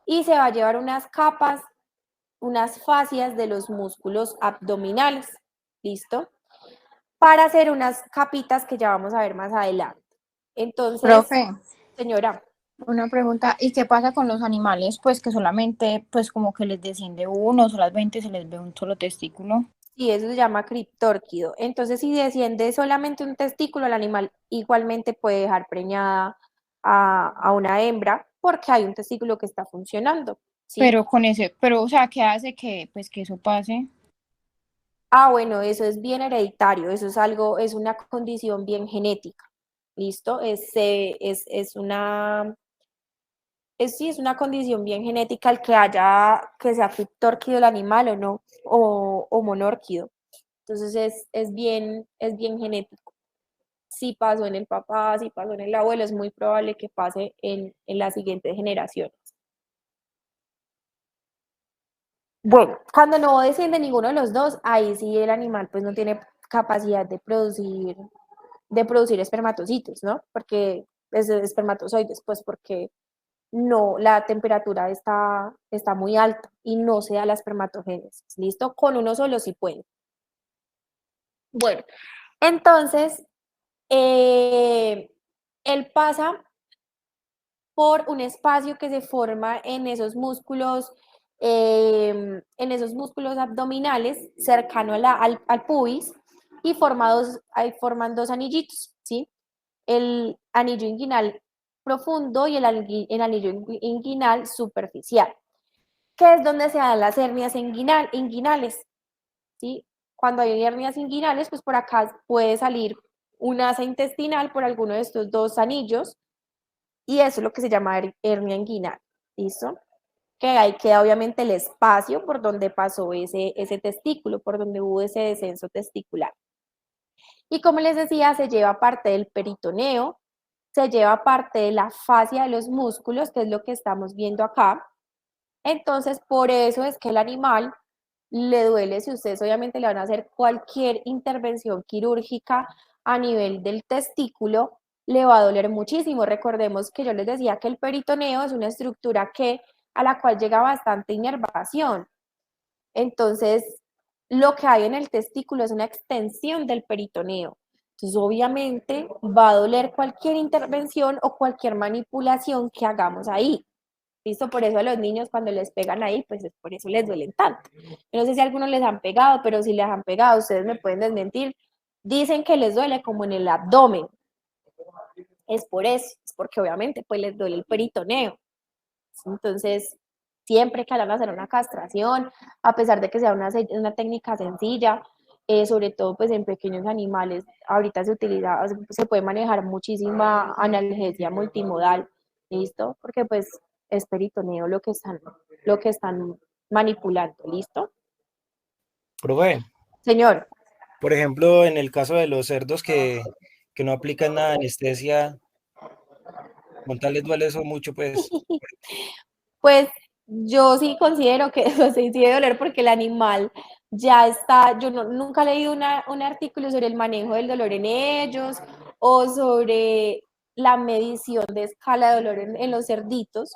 y se va a llevar unas capas, unas fascias de los músculos abdominales, ¿listo? Para hacer unas capitas que ya vamos a ver más adelante. Entonces, Profe, señora, una pregunta, ¿y qué pasa con los animales? Pues que solamente, pues como que les desciende uno, solamente se les ve un solo testículo. sí, eso se llama criptórquido. Entonces, si desciende solamente un testículo, el animal igualmente puede dejar preñada a una hembra porque hay un testículo que está funcionando, ¿sí? Pero, o sea, ¿qué hace que, pues, que eso pase? Ah, bueno, eso es bien hereditario, eso es algo, es una condición bien genética, ¿listo? Sí, es una condición bien genética el que sea criptórquido el animal o no, o monórquido. Entonces es bien genético. Si pasó en el papá, si pasó en el abuelo, es muy probable que pase en las siguientes generaciones. Bueno, cuando no desciende ninguno de los dos, ahí sí el animal pues no tiene capacidad de producir espermatocitos, ¿no? Porque es espermatozoides, pues porque no, la temperatura está muy alta y no se da la espermatogénesis, ¿listo? Con uno solo sí puede. Bueno, entonces, él pasa por un espacio que se forma en esos músculos abdominales, cercano al pubis, y forman dos anillitos, ¿sí? El anillo inguinal profundo y el anillo inguinal superficial, que es donde se dan las hernias inguinales, ¿sí? Cuando hay hernias inguinales, pues por acá puede salir un asa intestinal por alguno de estos dos anillos, y eso es lo que se llama hernia inguinal, ¿listo? Que ahí queda obviamente el espacio por donde pasó ese testículo, por donde hubo ese descenso testicular. Y como les decía, se lleva parte del peritoneo, se lleva parte de la fascia de los músculos, que es lo que estamos viendo acá. Entonces, por eso es que el animal le duele, si ustedes obviamente le van a hacer cualquier intervención quirúrgica a nivel del testículo, le va a doler muchísimo. Recordemos que yo les decía que el peritoneo es una estructura a la cual llega bastante inervación. Entonces, lo que hay en el testículo es una extensión del peritoneo. Entonces, obviamente, va a doler cualquier intervención o cualquier manipulación que hagamos ahí. ¿Listo? Por eso a los niños cuando les pegan ahí, pues es por eso les duelen tanto. Yo no sé si a algunos les han pegado, pero si les han pegado, ustedes me pueden desmentir. Dicen que les duele como en el abdomen. Es por eso, es porque obviamente pues les duele el peritoneo. Entonces, siempre que van a hacer una castración, a pesar de que sea una técnica sencilla, sobre todo pues en pequeños animales, ahorita se utiliza, se puede manejar muchísima analgesia multimodal, ¿listo? Porque pues es peritoneo lo que están manipulando, ¿listo? Profe, Señor, por ejemplo, en el caso de los cerdos que no aplican nada de anestesia, con tal les duele eso mucho, pues, pues yo sí considero que eso sí debe doler porque el animal ya está, yo nunca he leído un artículo sobre el manejo del dolor en ellos o sobre la medición de escala de dolor en los cerditos,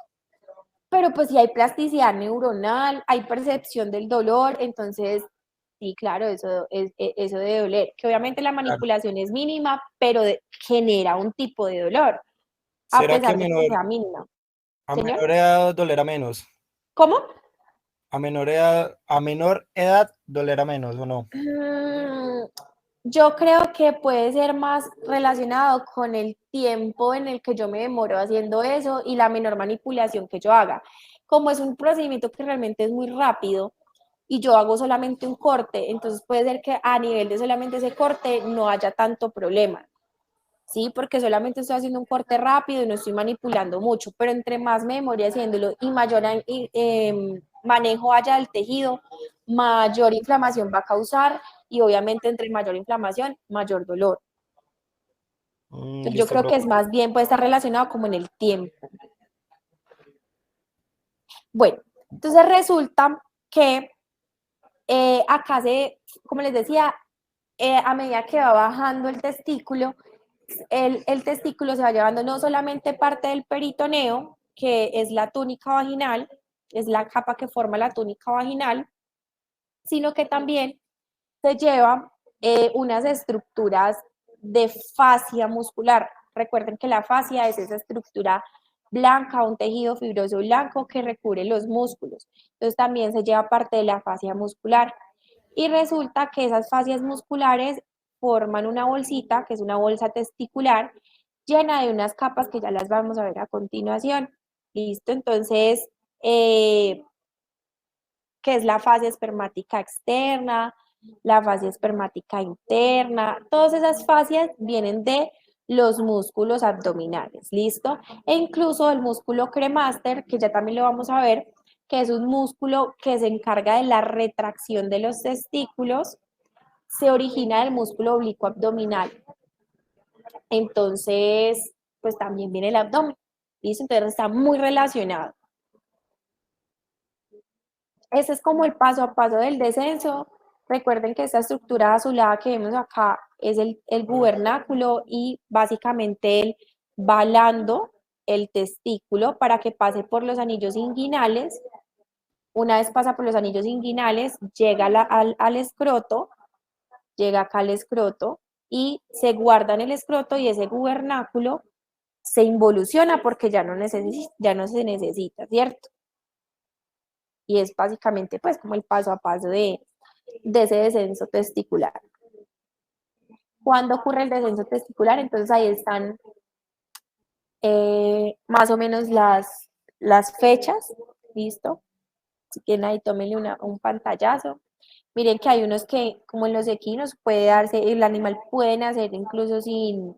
pero pues sí hay plasticidad neuronal, hay percepción del dolor, entonces sí, claro, eso debe doler, que obviamente la claro. manipulación es mínima, pero genera un tipo de dolor, a ¿Será que pesar de que sea mínima. a Señor, menor edad dolerá menos? ¿cómo? A menor edad dolerá menos o no? Mm, Yo creo que puede ser más relacionado con el tiempo en el que yo me demoro haciendo eso y la menor manipulación que yo haga. Como es un procedimiento que realmente es muy rápido y yo hago solamente un corte, entonces puede ser que a nivel de solamente ese corte no haya tanto problema. ¿Sí? Porque solamente estoy haciendo un corte rápido y no estoy manipulando mucho, pero entre más me demore haciéndolo y mayor manejo haya del tejido, mayor inflamación va a causar y obviamente entre mayor inflamación, mayor dolor. Entonces yo Listo, creo que profe. es más bien puede estar relacionado como en el tiempo. Bueno, entonces resulta que acá como les decía, a medida que va bajando el testículo, el testículo se va llevando no solamente parte del peritoneo, que es la túnica vaginal, es la capa que forma la túnica vaginal, sino que también se lleva unas estructuras de fascia muscular. Recuerden que la fascia es esa estructura blanca, un tejido fibroso blanco que recubre los músculos. Entonces también se lleva parte de la fascia muscular. Y resulta que esas fascias musculares forman una bolsita, que es una bolsa testicular, llena de unas capas que ya las vamos a ver a continuación. Listo, entonces, que es la fascia espermática externa, la fascia espermática interna, todas esas fascias vienen de los músculos abdominales, ¿listo? E incluso el músculo cremaster, que ya también lo vamos a ver, que es un músculo que se encarga de la retracción de los testículos, se origina del músculo oblicuo abdominal. Entonces, pues también viene el abdomen, ¿listo? Entonces está muy relacionado. Ese es como el paso a paso del descenso. Recuerden que esta estructura azulada que vemos acá es el gubernáculo y básicamente él va balando el testículo para que pase por los anillos inguinales. Una vez pasa por los anillos inguinales, llega al escroto, llega acá al escroto y se guarda en el escroto y ese gubernáculo se involuciona porque ya no se necesita, ¿cierto? Y es básicamente pues como el paso a paso de ese descenso testicular. ¿Cuándo ocurre el descenso testicular? Entonces ahí están más o menos las fechas, ¿listo? Si quieren ahí tómenle un pantallazo. Miren que hay unos que, como en los equinos, puede darse, el animal puede nacer incluso sin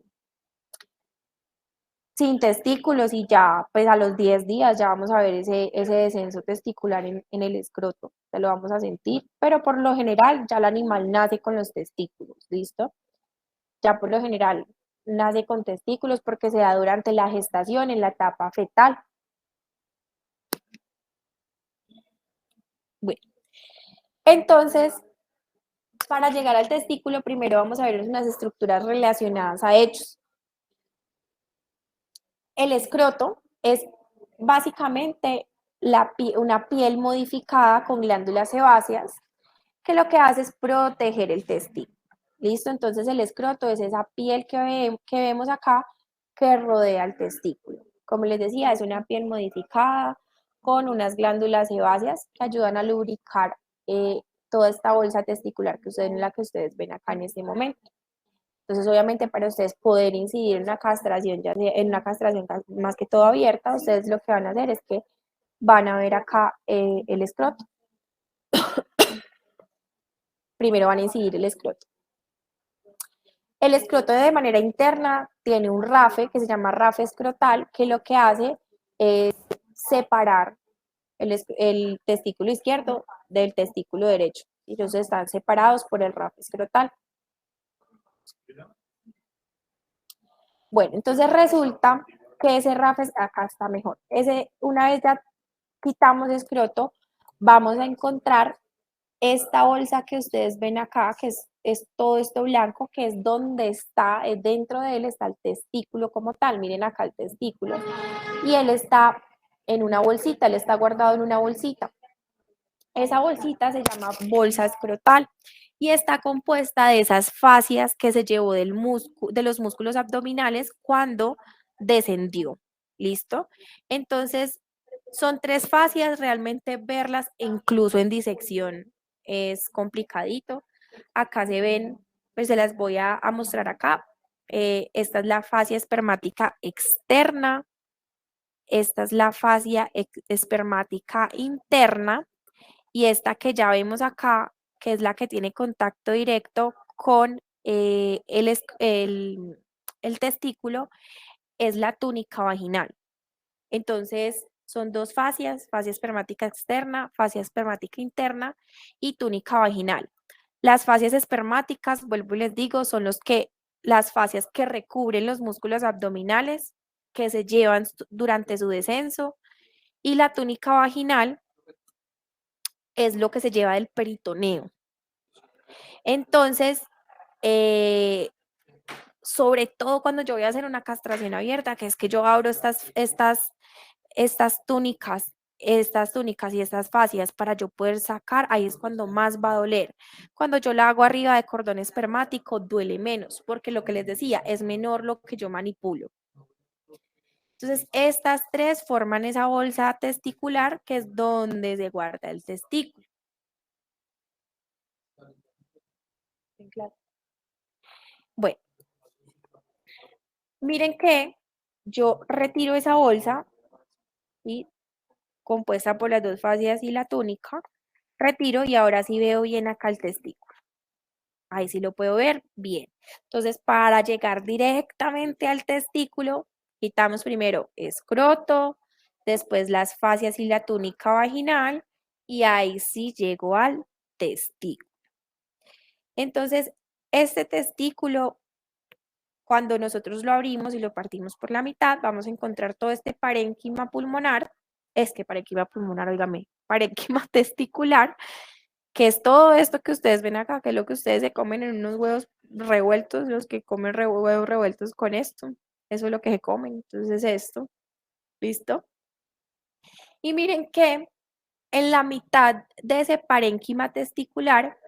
testículos y ya, pues a los 10 días ya vamos a ver ese descenso testicular en el escroto, se lo vamos a sentir, pero por lo general ya el animal nace con los testículos, ¿listo? Ya por lo general nace con testículos porque se da durante la gestación, en la etapa fetal. Bueno, entonces, para llegar al testículo, primero vamos a ver unas estructuras relacionadas a hechos. El escroto es básicamente una piel modificada con glándulas sebáceas que lo que hace es proteger el testículo. ¿Listo? Entonces el escroto es esa piel que vemos acá que rodea el testículo. Como les decía, es una piel modificada con unas glándulas sebáceas que ayudan a lubricar toda esta bolsa testicular en la que ustedes ven acá en este momento. Entonces, obviamente, para ustedes poder incidir en una castración, ya sea en una castración más que todo abierta, ustedes lo que van a hacer es que van a ver acá el escroto. Primero van a incidir el escroto. El escroto de manera interna tiene un rafe que se llama rafe escrotal, que lo que hace es separar el testículo izquierdo del testículo derecho. Ellos están separados por el rafe escrotal. Bueno, entonces resulta que ese rafe, acá está mejor. Una vez ya quitamos escroto, vamos a encontrar esta bolsa que ustedes ven acá, que es todo esto blanco, que es donde está, dentro de él está el testículo como tal. Miren acá el testículo. Y él está en una bolsita, él está guardado en una bolsita. Esa bolsita se llama bolsa escrotal y está compuesta de esas fascias que se llevó de los músculos abdominales cuando descendió. ¿Listo? Entonces, son 3 fascias, realmente verlas incluso en disección es complicadito. Acá se ven, pues se las voy a mostrar acá. Esta es la fascia espermática externa, esta es la fascia espermática interna y esta que ya vemos acá, que es la que tiene contacto directo con el testículo, es la túnica vaginal. Entonces, son 2 fascias, fascia espermática externa, fascia espermática interna y túnica vaginal. Las fascias espermáticas, vuelvo y les digo, son las fascias que recubren los músculos abdominales que se llevan durante su descenso, y la túnica vaginal es lo que se lleva del peritoneo. Entonces, sobre todo cuando yo voy a hacer una castración abierta, que es que yo abro estas túnicas y estas fascias para yo poder sacar, ahí es cuando más va a doler. Cuando yo la hago arriba de cordón espermático, duele menos, porque lo que les decía, es menor lo que yo manipulo. Entonces, estas 3 forman esa bolsa testicular, que es donde se guarda el testículo. Bueno, miren que yo retiro esa bolsa, ¿sí?, compuesta por las 2 fascias y la túnica, retiro y ahora sí veo bien acá el testículo. Ahí sí lo puedo ver bien. Entonces, para llegar directamente al testículo, quitamos primero escroto, después las fascias y la túnica vaginal, y ahí sí llego al testículo. Entonces, este testículo, cuando nosotros lo abrimos y lo partimos por la mitad, vamos a encontrar todo este parénquima pulmonar, parénquima testicular, que es todo esto que ustedes ven acá, que es lo que ustedes se comen en unos huevos revueltos, los que comen huevos revueltos con esto, eso es lo que se comen, entonces esto, ¿listo? Y miren que en la mitad de ese parénquima testicular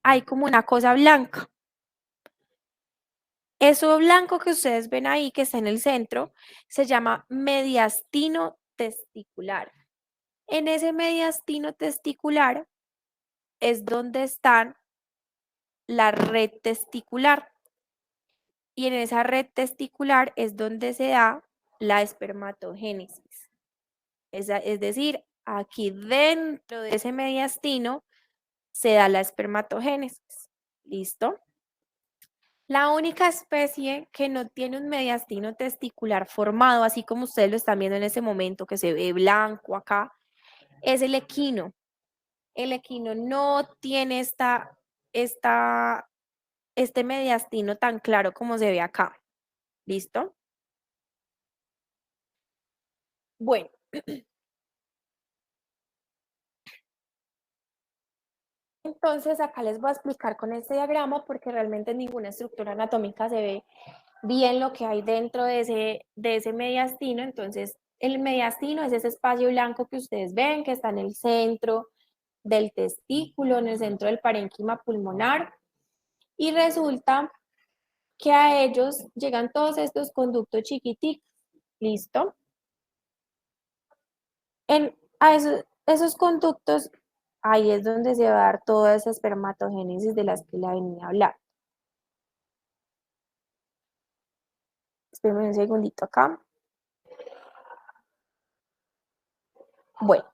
hay como una cosa blanca. Eso blanco que ustedes ven ahí, que está en el centro, se llama mediastino testicular. En ese mediastino testicular es donde está la red testicular. Y en esa red testicular es donde se da la espermatogénesis. Es decir, aquí dentro de ese mediastino se da la espermatogénesis. ¿Listo? La única especie que no tiene un mediastino testicular formado, así como ustedes lo están viendo en ese momento, que se ve blanco acá, es el equino. El equino no tiene este mediastino tan claro como se ve acá. ¿Listo? Bueno. Entonces, acá les voy a explicar con este diagrama porque realmente en ninguna estructura anatómica se ve bien lo que hay dentro de ese mediastino. Entonces, el mediastino es ese espacio blanco que ustedes ven, que está en el centro del testículo, en el centro del parénquima pulmonar. Y resulta que a ellos llegan todos estos conductos chiquiticos. ¿Listo? Esos conductos, ahí es donde se va a dar toda esa espermatogénesis de las que la venía a hablar. Espérenme un segundito acá. Bueno,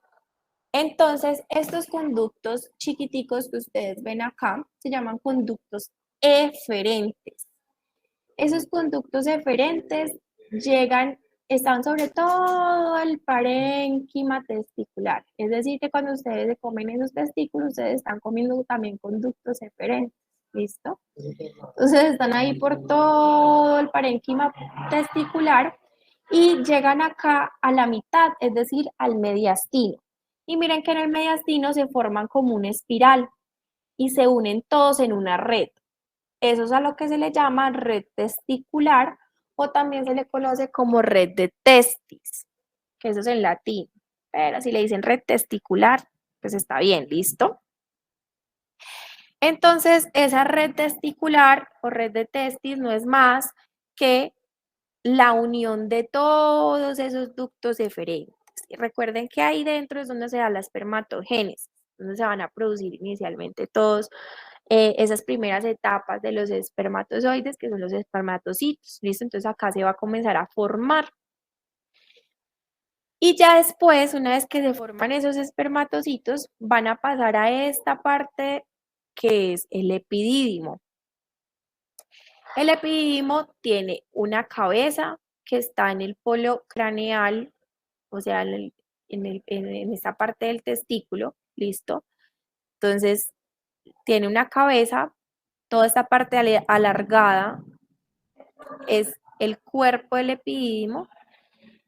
entonces estos conductos chiquiticos que ustedes ven acá se llaman conductos eferentes. Esos conductos eferentes están sobre todo el parénquima testicular. Es decir, que cuando ustedes se comen esos testículos, ustedes están comiendo también conductos eferentes. ¿Listo? Entonces están ahí por todo el parénquima testicular y llegan acá a la mitad, es decir, al mediastino. Y miren que en el mediastino se forman como una espiral y se unen todos en una red. Eso es a lo que se le llama red testicular o también se le conoce como red de testis, que eso es en latín. Pero si le dicen red testicular, pues está bien, ¿listo? Entonces, esa red testicular o red de testis no es más que la unión de todos esos ductos eferentes. Y recuerden que ahí dentro es donde se da la espermatogénesis, donde se van a producir inicialmente todos esas primeras etapas de los espermatozoides, que son los espermatocitos. ¿Listo? Entonces acá se va a comenzar a formar. Y ya después, una vez que se forman esos espermatocitos, van a pasar a esta parte que es el epidídimo. El epidídimo tiene una cabeza que está en el polo craneal, o sea, en esta parte del testículo, ¿listo? Entonces, tiene una cabeza, toda esta parte alargada es el cuerpo del epidídimo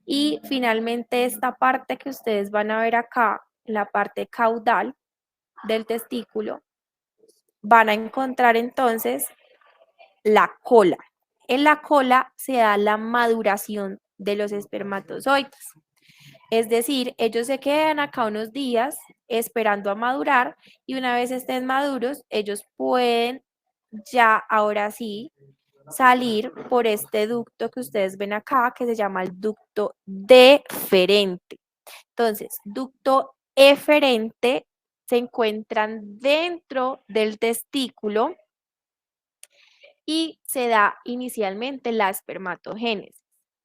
y finalmente esta parte que ustedes van a ver acá, la parte caudal del testículo, van a encontrar entonces la cola. En la cola se da la maduración de los espermatozoides. Es decir, ellos se quedan acá unos días esperando a madurar y una vez estén maduros, ellos pueden ya ahora sí salir por este ducto que ustedes ven acá, que se llama el ducto deferente. Entonces, ducto eferente se encuentran dentro del testículo y se da inicialmente la espermatogénesis.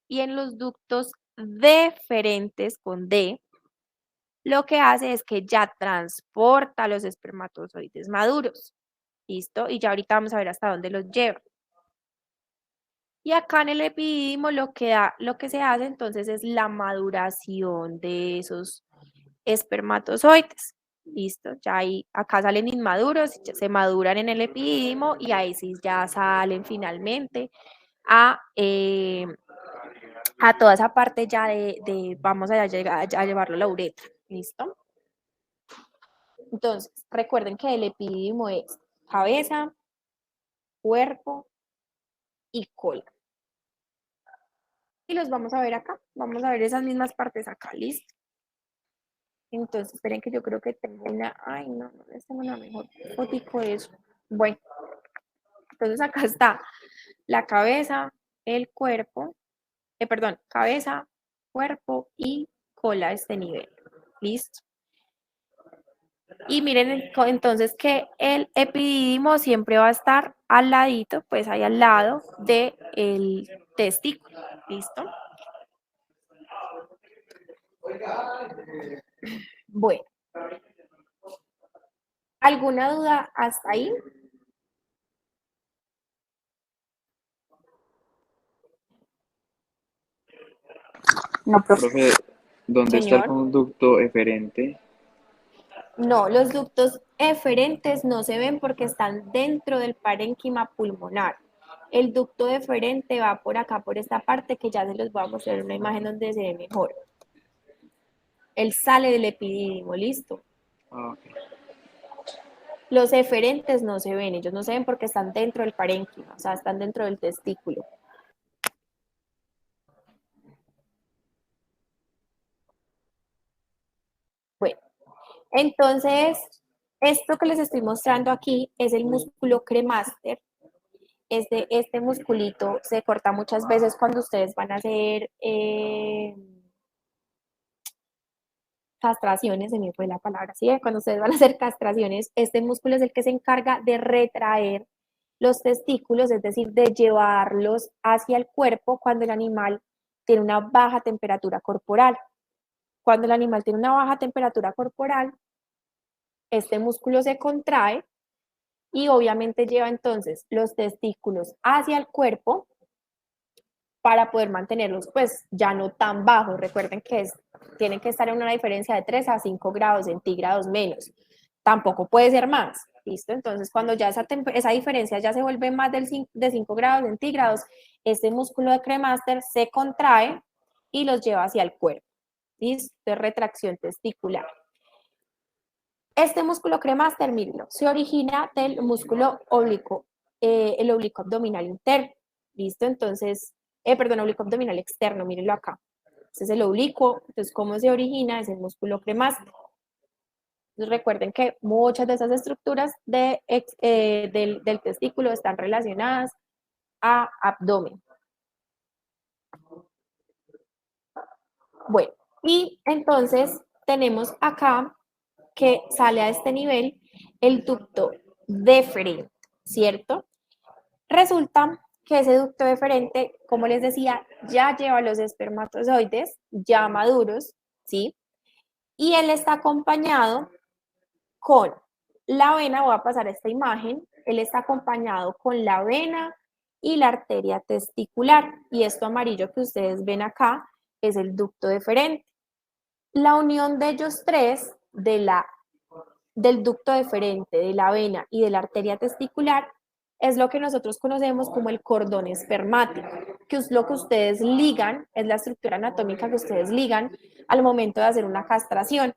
Y en los ductos deferentes con D, lo que hace es que ya transporta los espermatozoides maduros. ¿Listo? Y ya ahorita vamos a ver hasta dónde los lleva. Y acá en el epidídimo lo que se hace entonces es la maduración de esos espermatozoides. Listo, ya ahí acá salen inmaduros, se maduran en el epidídimo y ahí sí ya salen finalmente a toda esa parte ya vamos a llevarlo a la uretra. ¿Listo? Entonces, recuerden que el epidídimo es cabeza, cuerpo y cola. Y los vamos a ver acá. Vamos a ver esas mismas partes acá, ¿listo? Entonces, esperen que yo creo que tengo una... Ay, no les tengo una mejor fotico de eso. Bueno, entonces acá está la cabeza, el cuerpo, perdón, cabeza, cuerpo y cola a este nivel. ¿Listo? Y miren entonces que el epidídimo siempre va a estar al ladito, pues ahí al lado del testículo. ¿Listo? Bueno, ¿alguna duda hasta ahí? No, profe. Profe, ¿dónde está el Señor. conducto eferente? No, los ductos eferentes no se ven porque están dentro del parénquima pulmonar. El ducto deferente va por acá, por esta parte, que ya se los voy a mostrar en una imagen donde se ve mejor. Él sale del epidídimo, listo. Ah, ok. Los eferentes no se ven, ellos no se ven porque están dentro del parénquima, o sea, están dentro del testículo. Bueno, entonces, esto que les estoy mostrando aquí es el músculo cremaster. Este musculito se corta muchas veces cuando ustedes van a hacer castraciones, se me fue la palabra, ¿sí? Cuando ustedes van a hacer castraciones, este músculo es el que se encarga de retraer los testículos, es decir, de llevarlos hacia el cuerpo cuando el animal tiene una baja temperatura corporal. Cuando el animal tiene una baja temperatura corporal, este músculo se contrae y obviamente lleva entonces los testículos hacia el cuerpo para poder mantenerlos pues ya no tan bajos. Recuerden que tienen que estar en una diferencia de 3 a 5 grados centígrados menos. Tampoco puede ser más, ¿listo? Entonces cuando ya esa diferencia ya se vuelve más de 5 grados centígrados, este músculo de cremaster se contrae y los lleva hacia el cuerpo, ¿listo? De retracción testicular. Este músculo cremaster, mírenlo, se origina del músculo oblicuo, el oblicuo abdominal interno, ¿listo? Entonces, oblicuo abdominal externo, mírenlo acá. Este es el oblicuo, entonces, ¿cómo se origina? Es el músculo cremaster. Entonces, recuerden que muchas de esas estructuras del testículo están relacionadas a abdomen. Bueno, y entonces tenemos acá que sale a este nivel el ducto deferente, ¿cierto? Resulta que ese ducto deferente, como les decía, ya lleva los espermatozoides ya maduros, ¿sí? Y él está acompañado con la vena, voy a pasar esta imagen, él está acompañado con la vena y la arteria testicular, y esto amarillo que ustedes ven acá es el ducto deferente. La unión de ellos tres, del ducto deferente, de la vena y de la arteria testicular, es lo que nosotros conocemos como el cordón espermático, que es lo que ustedes ligan, es la estructura anatómica que ustedes ligan al momento de hacer una castración.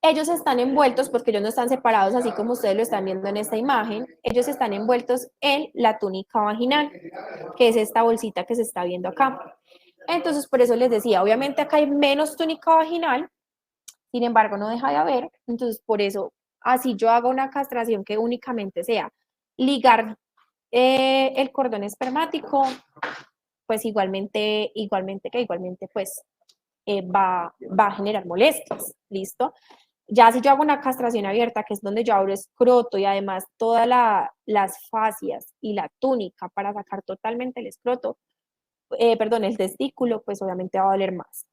Ellos están envueltos, porque ellos no están separados así como ustedes lo están viendo en esta imagen, ellos están envueltos en la túnica vaginal, que es esta bolsita que se está viendo acá. Entonces, por eso les decía, obviamente acá hay menos túnica vaginal, sin embargo, no deja de haber, entonces por eso, así yo hago una castración que únicamente sea ligar el cordón espermático, pues igualmente pues va a generar molestias, ¿listo? Ya si yo hago una castración abierta, que es donde yo abro escroto y además todas las fascias y la túnica para sacar totalmente el escroto, el testículo, pues obviamente va a doler más.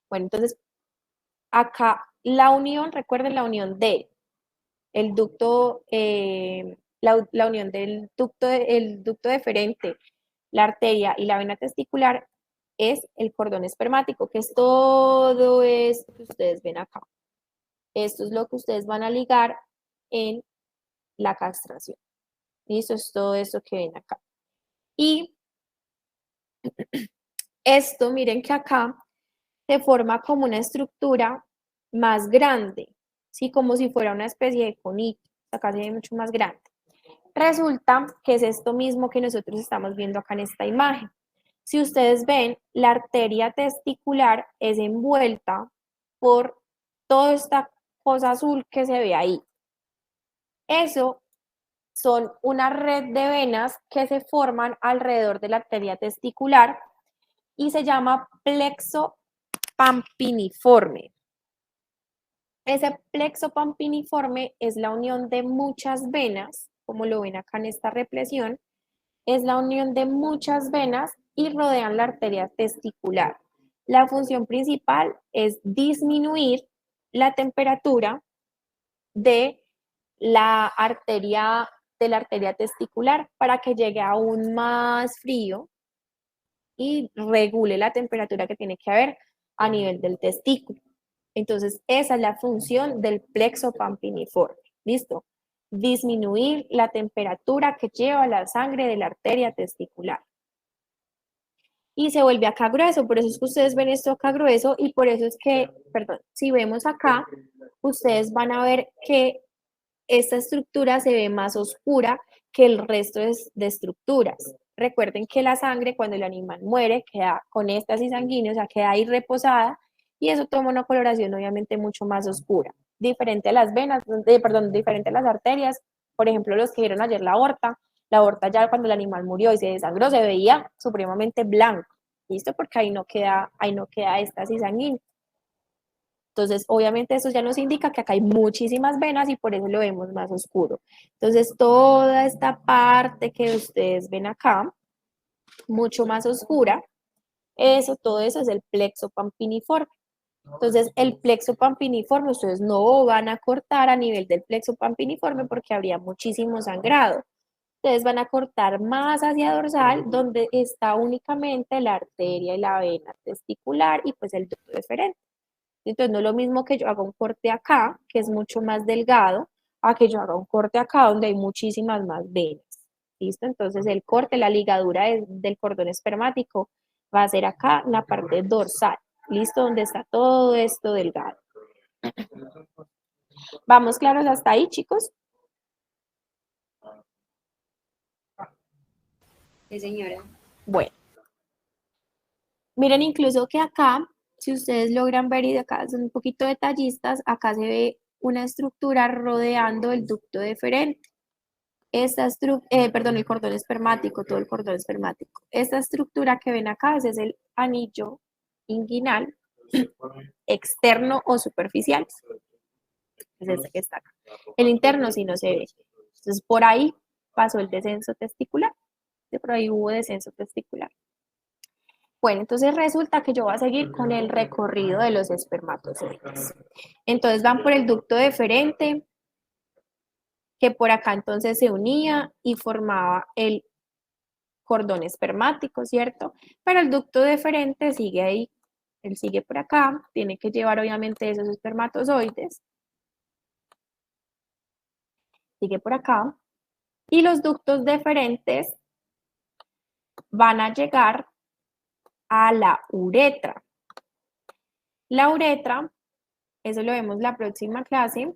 Bueno, entonces, acá la unión, recuerden la unión de el ducto, la unión del ducto, el ducto deferente, la arteria y la vena testicular es el cordón espermático, que es todo esto que ustedes ven acá. Esto es lo que ustedes van a ligar en la castración. ¿Listo? Es todo eso que ven acá. Y esto, miren que acá se forma como una estructura más grande, ¿sí? Como si fuera una especie de conito, acá se ve mucho más grande. Resulta que es esto mismo que nosotros estamos viendo acá en esta imagen. Si ustedes ven, la arteria testicular es envuelta por toda esta cosa azul que se ve ahí. Eso son una red de venas que se forman alrededor de la arteria testicular y se llama plexo pampiniforme. Ese plexo pampiniforme es la unión de muchas venas, como lo ven acá en esta represión, es la unión de muchas venas y rodean la arteria testicular. La función principal es disminuir la temperatura de la arteria testicular para que llegue aún más frío y regule la temperatura que tiene que haber a nivel del testículo. Entonces, esa es la función del plexo pampiniforme. ¿Listo? Disminuir la temperatura que lleva la sangre de la arteria testicular. Y se vuelve acá grueso, por eso es que ustedes ven esto acá grueso y por eso es que, perdón, si vemos acá, ustedes van a ver que esta estructura se ve más oscura que el resto de estructuras. Recuerden que la sangre, cuando el animal muere, queda con éstasis sanguíneo, o sea, queda ahí reposada, y eso toma una coloración obviamente mucho más oscura, diferente a las venas, diferente a las arterias. Por ejemplo, los que vieron ayer la aorta ya cuando el animal murió y se desangró se veía supremamente blanco, ¿listo? Porque ahí no queda éstasis sanguínea. Entonces, obviamente eso ya nos indica que acá hay muchísimas venas y por eso lo vemos más oscuro. Entonces, toda esta parte que ustedes ven acá, mucho más oscura, todo eso es el plexo pampiniforme. Entonces, el plexo pampiniforme, ustedes no van a cortar a nivel del plexo pampiniforme porque habría muchísimo sangrado. Ustedes van a cortar más hacia dorsal, donde está únicamente la arteria y la vena testicular y pues el ducto deferente. Entonces, no es lo mismo que yo haga un corte acá, que es mucho más delgado, a que yo haga un corte acá, donde hay muchísimas más venas. ¿Listo? Entonces, el corte, la ligadura del cordón espermático va a ser acá, en la parte dorsal. ¿Listo? Donde está todo esto delgado. ¿Vamos claros hasta ahí, chicos? Sí, señora. Bueno. Miren incluso que acá, si ustedes logran ver y de acá son un poquito detallistas, acá se ve una estructura rodeando el ducto deferente. Perdón, el cordón espermático, todo el cordón espermático. Esta estructura que ven acá, ese es el anillo inguinal externo o superficial. Es este que está acá. El interno sí no se ve. Entonces, por ahí pasó el descenso testicular. Por ahí hubo descenso testicular. Bueno, entonces resulta que yo voy a seguir con el recorrido de los espermatozoides. Entonces van por el ducto deferente, que por acá entonces se unía y formaba el cordón espermático, ¿cierto? Pero el ducto deferente sigue ahí, él sigue por acá, tiene que llevar obviamente esos espermatozoides, sigue por acá, y los ductos deferentes van a llegar a la uretra. La uretra, eso lo vemos la próxima clase.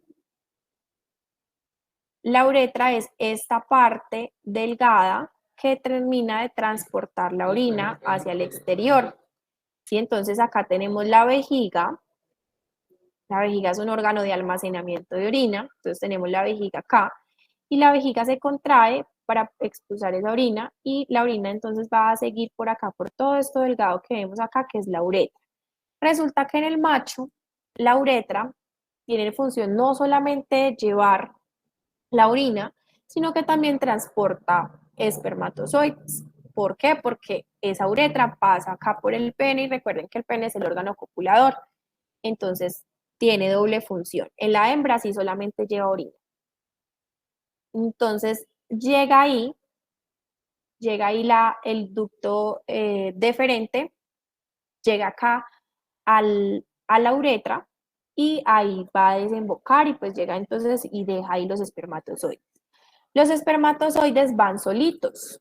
La uretra es esta parte delgada que termina de transportar la orina hacia el exterior. ¿Sí? Entonces acá tenemos la vejiga. La vejiga es un órgano de almacenamiento de orina. Entonces tenemos la vejiga acá. Y la vejiga se contrae para expulsar esa orina. Y la orina entonces va a seguir por acá, por todo esto delgado que vemos acá, que es la uretra. Resulta que en el macho, la uretra tiene función no solamente llevar la orina, sino que también transporta espermatozoides. ¿Por qué? Porque esa uretra pasa acá por el pene y recuerden que el pene es el órgano copulador. Entonces, tiene doble función. En la hembra sí solamente lleva orina. Entonces, llega ahí el ducto deferente, llega acá a la uretra y ahí va a desembocar y pues llega entonces y deja ahí los espermatozoides. Los espermatozoides van solitos,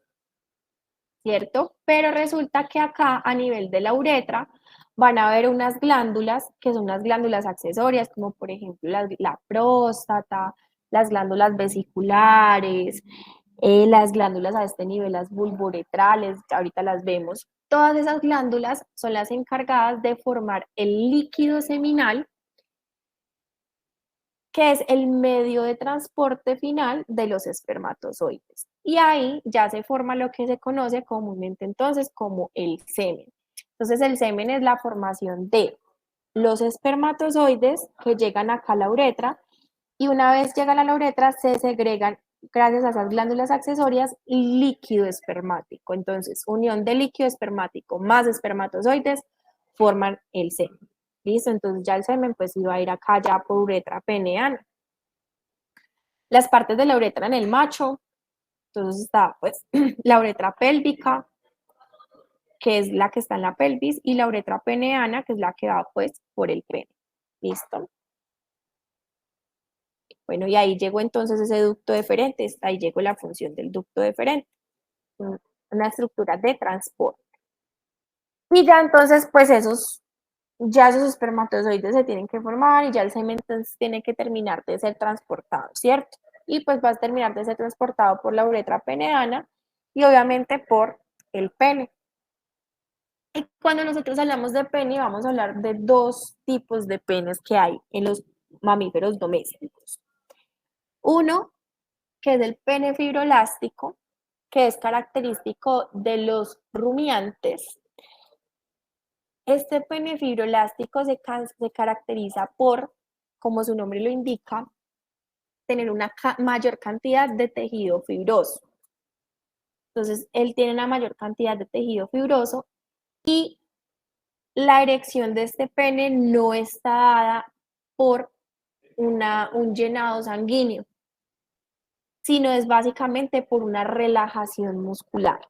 ¿cierto? Pero resulta que acá a nivel de la uretra van a haber unas glándulas que son unas glándulas accesorias, como por ejemplo la próstata, las glándulas vesiculares, las glándulas a este nivel, las bulbouretrales, ahorita las vemos. Todas esas glándulas son las encargadas de formar el líquido seminal, que es el medio de transporte final de los espermatozoides. Y ahí ya se forma lo que se conoce comúnmente entonces como el semen. Entonces el semen es la formación de los espermatozoides que llegan acá a la uretra y una vez llegan a la uretra se segregan gracias a esas glándulas accesorias líquido espermático. Entonces, unión de líquido espermático más espermatozoides forman el semen. ¿Listo? Entonces ya el semen pues iba a ir acá ya por uretra peneana. Las partes de la uretra en el macho, entonces está pues la uretra pélvica, que es la que está en la pelvis, y la uretra peneana, que es la que va pues por el pene. ¿Listo? Bueno, y ahí llegó entonces ese ducto deferente, ahí llegó la función del ducto deferente, una estructura de transporte. Y ya entonces pues esos espermatozoides se tienen que formar y ya el semen entonces tiene que terminar de ser transportado, ¿cierto? Y pues va a terminar de ser transportado por la uretra peneana y obviamente por el pene. Y cuando nosotros hablamos de pene, vamos a hablar de dos tipos de penes que hay en los mamíferos domésticos. Uno, que es el pene fibroelástico, que es característico de los rumiantes, Este pene fibroelástico se caracteriza por, como su nombre lo indica, tener una mayor cantidad de tejido fibroso. Entonces, él tiene una mayor cantidad de tejido fibroso y la erección de este pene no está dada por un llenado sanguíneo, sino es básicamente por una relajación muscular.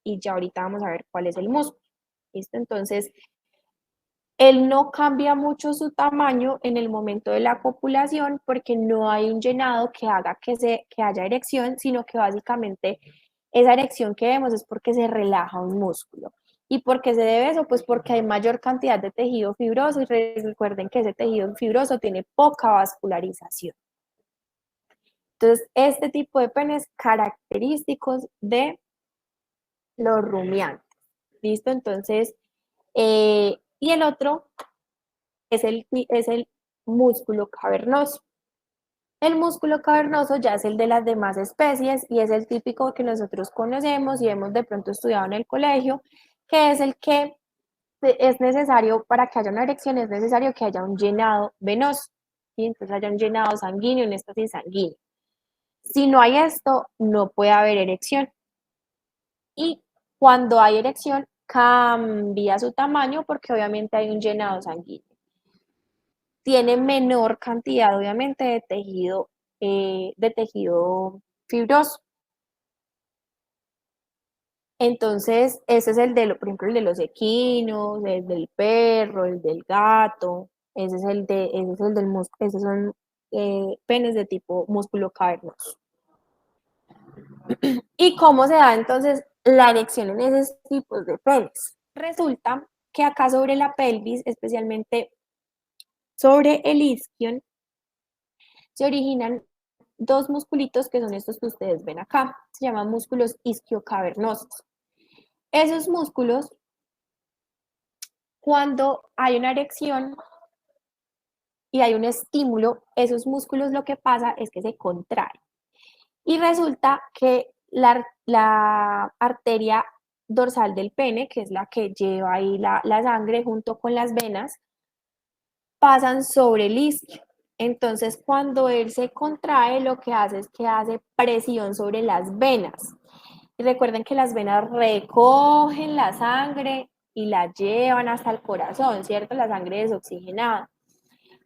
Y ya ahorita vamos a ver cuál es el músculo. ¿Listo? Entonces, él no cambia mucho su tamaño en el momento de la copulación porque no hay un llenado que haga que haya erección, sino que básicamente esa erección que vemos es porque se relaja un músculo. ¿Y por qué se debe eso? Pues porque hay mayor cantidad de tejido fibroso y recuerden que ese tejido fibroso tiene poca vascularización. Entonces, este tipo de penes característicos de los rumiantes. ¿Listo? Entonces, y el otro es el músculo cavernoso. El músculo cavernoso ya es el de las demás especies y es el típico que nosotros conocemos y hemos de pronto estudiado en el colegio, que es el que es necesario para que haya una erección, es necesario que haya un llenado venoso, ¿sí? Entonces haya un llenado sanguíneo, un éstasis sanguíneo. Si no hay esto, no puede haber erección. Y cuando hay erección, cambia su tamaño porque obviamente hay un llenado sanguíneo. Tiene menor cantidad, obviamente, de tejido fibroso. Entonces, ese es por ejemplo, el de los equinos, el del perro, el del gato, ese son penes de tipo músculo cavernoso. ¿Y cómo se da entonces la erección en esos tipos de penes? Resulta que acá sobre la pelvis, especialmente sobre el isquion, se originan dos musculitos que son estos que ustedes ven acá. Se llaman músculos isquiocavernosos. Esos músculos, cuando hay una erección y hay un estímulo, esos músculos lo que pasa es que se contraen. Y resulta que la arteria dorsal del pene, que es la que lleva ahí la sangre junto con las venas, pasan sobre el isquio. Entonces, cuando él se contrae, lo que hace es que hace presión sobre las venas. Y recuerden que las venas recogen la sangre y la llevan hasta el corazón, ¿cierto? La sangre desoxigenada.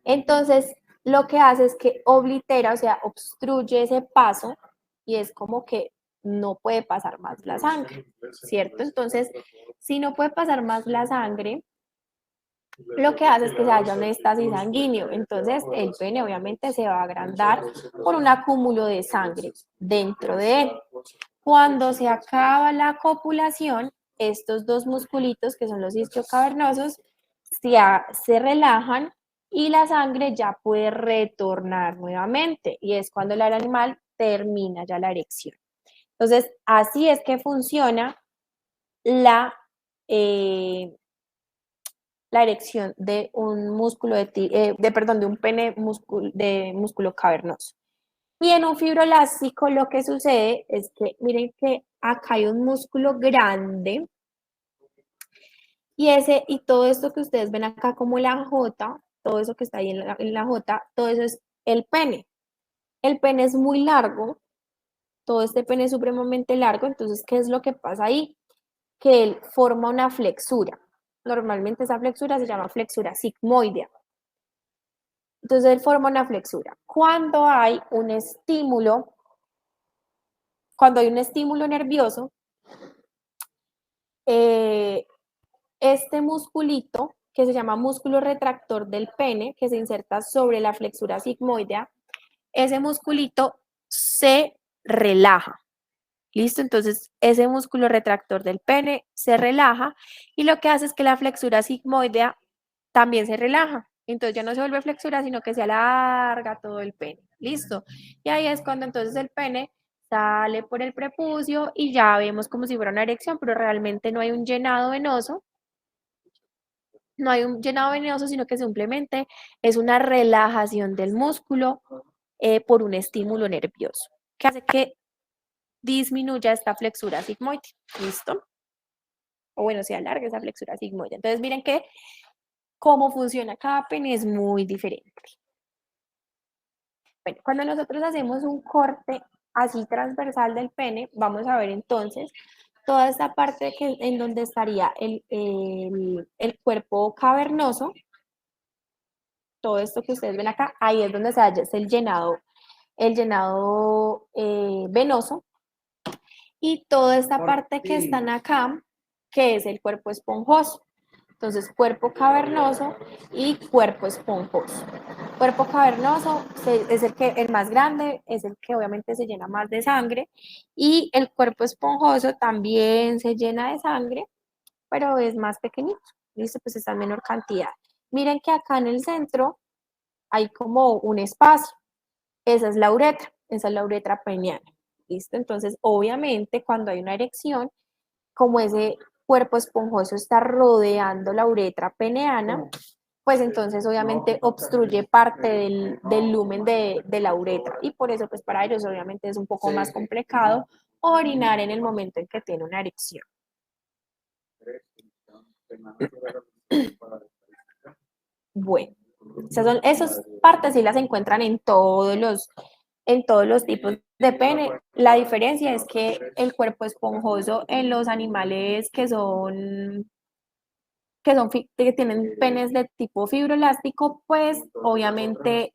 Entonces, lo que hace es que oblitera, o sea, obstruye ese paso y es como que no puede pasar más la sangre, ¿cierto? Entonces, si no puede pasar más la sangre, lo que hace es que se haya un éstasis sanguíneo. Entonces, el pene obviamente se va a agrandar por un acúmulo de sangre dentro de él. Cuando se acaba la copulación, estos dos musculitos, que son los isquiocavernosos, se relajan y la sangre ya puede retornar nuevamente. Y es cuando el animal termina ya la erección. Entonces, así es que funciona la erección de un músculo de un pene de músculo cavernoso. Y en un fibroelástico lo que sucede es que, miren que acá hay un músculo grande y todo esto que ustedes ven acá como la J, todo eso que está ahí en la J, todo eso es el pene. El pene es muy largo, todo este pene es supremamente largo, entonces, ¿qué es lo que pasa ahí? Que él forma una flexura. Normalmente esa flexura se llama flexura sigmoidea. Entonces él forma una flexura. Cuando hay un estímulo nervioso, este musculito, que se llama músculo retractor del pene, que se inserta sobre la flexura sigmoidea, ese musculito se relaja. ¿Listo? Entonces, ese músculo retractor del pene se relaja y lo que hace es que la flexura sigmoidea también se relaja. Entonces ya no se vuelve flexura, sino que se alarga todo el pene. ¿Listo? Y ahí es cuando entonces el pene sale por el prepucio y ya vemos como si fuera una erección, pero realmente no hay un llenado venoso. No hay un llenado venoso, sino que simplemente es una relajación del músculo por un estímulo nervioso, que hace que disminuya esta flexura sigmoide. ¿Listo? o bueno, se alarga esa flexura sigmoide. Entonces miren que cómo funciona cada pene es muy diferente. Bueno, cuando nosotros hacemos un corte así transversal del pene, vamos a ver entonces toda esta parte en donde estaría el cuerpo cavernoso, todo esto que ustedes ven acá, ahí es donde se halla el llenado venoso, y toda esta parte que están acá, que es el cuerpo esponjoso. Entonces, cuerpo cavernoso y cuerpo esponjoso. Cuerpo cavernoso es el más grande, es el que obviamente se llena más de sangre, y el cuerpo esponjoso también se llena de sangre, pero es más pequeñito, ¿listo? Pues está en menor cantidad. Miren que acá en el centro hay como un espacio, esa es la uretra peniana, ¿listo? Entonces, obviamente, cuando hay una erección, como ese cuerpo esponjoso está rodeando la uretra peneana, pues entonces obviamente obstruye parte del lumen de la uretra, y por eso pues para ellos obviamente es un poco más complicado orinar en el momento en que tiene una erección. Bueno, esas partes sí las encuentran en todos los tipos de pene. La diferencia es que el cuerpo esponjoso en los animales que tienen penes de tipo fibroelástico, pues obviamente